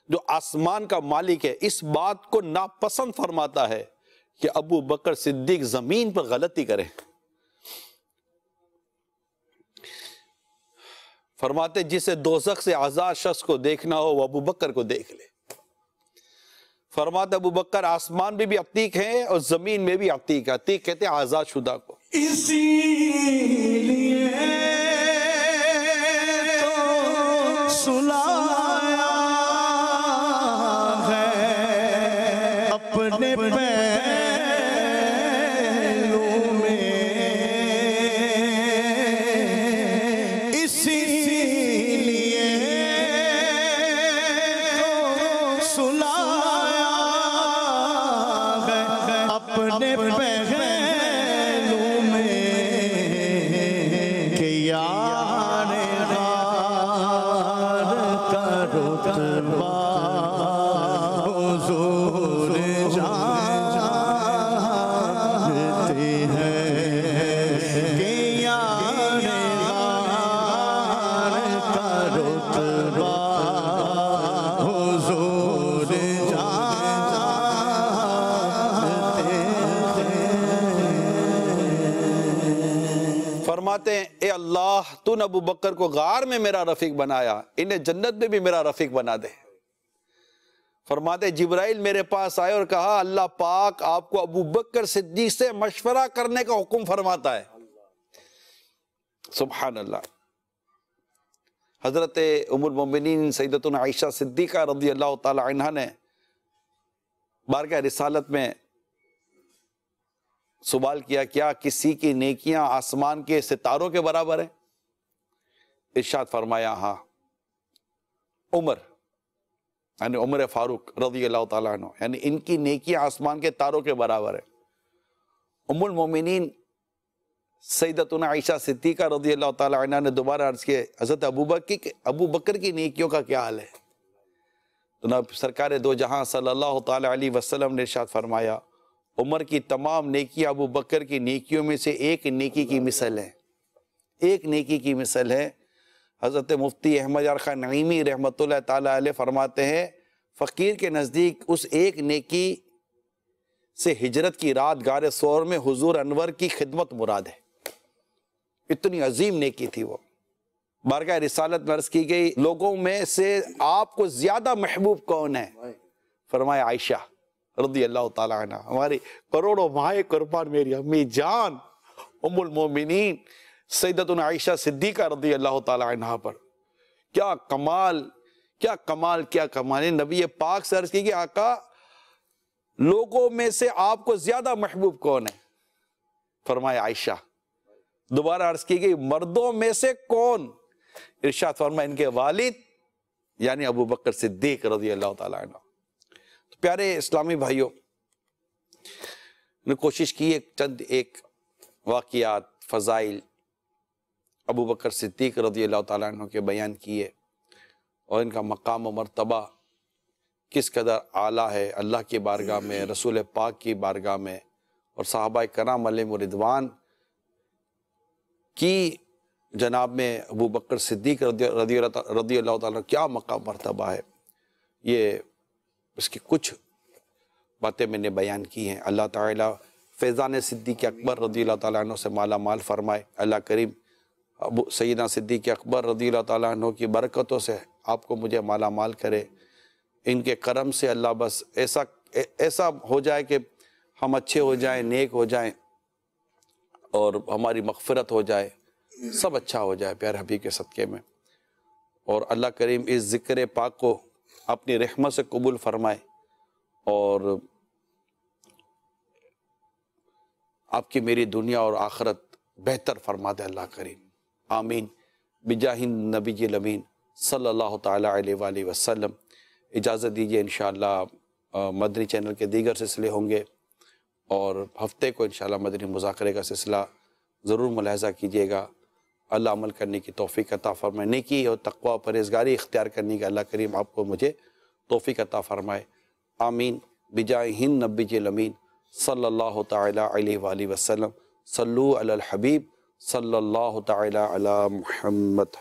جو آسمان کا مالک ہے اس بات کو ناپسند فرماتا ہے کہ ابو بکر صدیق زمین پر غلطی کرے۔ فرماتے جسے دوزخ سے آزاد شخص کو دیکھنا ہو وہ ابو بکر کو دیکھ لے۔ فرماتے ابو بکر آسمان میں بھی عتیق ہیں اور زمین میں بھی عتیق ہے۔ عتیق کہتے ہیں آزاد شدہ کو۔ اسی لیے تو سلایا ہے اپنے پہلو میں، اسی لیے تو سلایا ہے اپنے پہلو میں کہ یار غار کا رتبہ حضور جانتے ہیں کہ یار غار کا رتبہ حضور جانتے ہیں۔ فرماتے ہیں اے اللہ تو نے ابو بکر کو غار میں میرا رفیق بنایا، انہیں جنت میں بھی میرا رفیق بنا دے۔ فرماتے جبرائیل میرے پاس آئے اور کہا اللہ پاک آپ کو ابو بکر صدیق سے مشورہ کرنے کا حکم فرماتا ہے۔ سبحان اللہ۔ حضرت ام المومنین سیدتنا عائشہ صدیقہ رضی اللہ تعالی عنہ نے بارگاہ رسالت میں سوال کیا کیا کسی کی نیکیاں آسمان کے ستاروں کے برابر ہیں؟ ارشاد فرمایا ہاں۔ عمر یعنی عمر فاروق رضی اللہ تعالیٰ عنہ، یعنی ان کی نیکیاں آسمان کے تاروں کے برابر ہے۔ ام المومنین سیدتنا عائشہ صدیقہ رضی اللہ تعالیٰ عنہ نے دوبارہ عرض کیا حضرت ابو بکر کی نیکیوں کا کیا حال ہے؟ تو سرکار دو جہاں صلی اللہ تعالیٰ علیہ وسلم نے ارشاد فرمایا عمر کی تمام نیکیاں ابو بکر کی نیکیوں میں سے ایک نیکی کی مثل ہے، ایک نیکی کی مثل ہے۔ حضرت مفتی احمد یار خان نعیمی رحمۃ اللہ تعالیٰ علیہ فرماتے ہیں فقیر کے نزدیک اس ایک نیکی سے ہجرت کی رات غار ثور میں حضور انور کی خدمت مراد ہے۔ اتنی عظیم نیکی تھی وہ۔ بارگاہ رسالت میں عرض کی گئی لوگوں میں سے آپ کو زیادہ محبوب کون ہے؟ فرمایا عائشہ رضی اللہ تعالیٰ عنہ، ہماری کروڑوں مائیں قربان میری امی جان ام المومنین سیدتنا عائشہ صدیقہ رضی اللہ تعالیٰ عنہ پر کیا کمال، کیا کمال، کیا کمال۔ نبی پاک سے عرض کی کہ آقا لوگوں میں سے آپ کو زیادہ محبوب کون ہے؟ فرمایا عائشہ۔ دوبارہ عرض کی گئی مردوں میں سے کون؟ ارشاد فرمایا ان کے والد یعنی ابو بکر صدیق رضی اللہ تعالیٰ عنہ۔ تو پیارے اسلامی بھائیوں نے کوشش کی چند ایک واقعات، فضائل ابو بکر صدیق رضی اللہ تعالیٰ عنہ کے بیان کیے اور ان کا مقام و مرتبہ کس قدر اعلیٰ ہے اللہ کی بارگاہ میں، رسول پاک کی بارگاہ میں، اور صحابہ کرام علیہم رضوان کی جناب میں ابو بکر صدیق رضی اللہ تعالیٰ کیا مقام مرتبہ ہے۔ یہ اس کی کچھ باتیں میں نے بیان کی ہیں۔ اللہ تعالیٰ فیضان صدیق اکبر رضی اللہ تعالیٰ عنہ سے مالا مال فرمائے۔ اللہ کریم سیدنا صدیق اکبر رضی اللہ تعالیٰ عنہ کی برکتوں سے آپ کو مجھے مالا مال کرے۔ ان کے کرم سے اللہ بس ایسا ہو جائے کہ ہم اچھے ہو جائیں، نیک ہو جائیں اور ہماری مغفرت ہو جائے، سب اچھا ہو جائے پیارے حبیب کے صدقے میں۔ اور اللہ کریم اس ذکر پاک کو اپنی رحمت سے قبول فرمائے اور آپ کی میری دنیا اور آخرت بہتر فرما دے اللہ کریم، آمین بجاہ نبی الامین صلی اللہ تعالیٰ علیہ وآلہ وسلم۔ اجازت دیجیے انشاءاللہ مدنی چینل کے دیگر سلسلے ہوں گے اور ہفتے کو انشاءاللہ مدنی مذاکرے کا سلسلہ ضرور ملاحظہ کیجیے گا۔ اللہ عمل کرنے کی توفیق عطا فرمائے، نیکی اور تقوی پرہیزگاری اختیار کرنے کا اللہ کریم آپ کو مجھے توفیق عطا فرمائے، آمین بجاہ نبی الامین صلی اللہ تعالیٰ علیہ وآلہ وسلم۔ صلو علی الحبیب صلی اللہ تعالیٰ علی محمد۔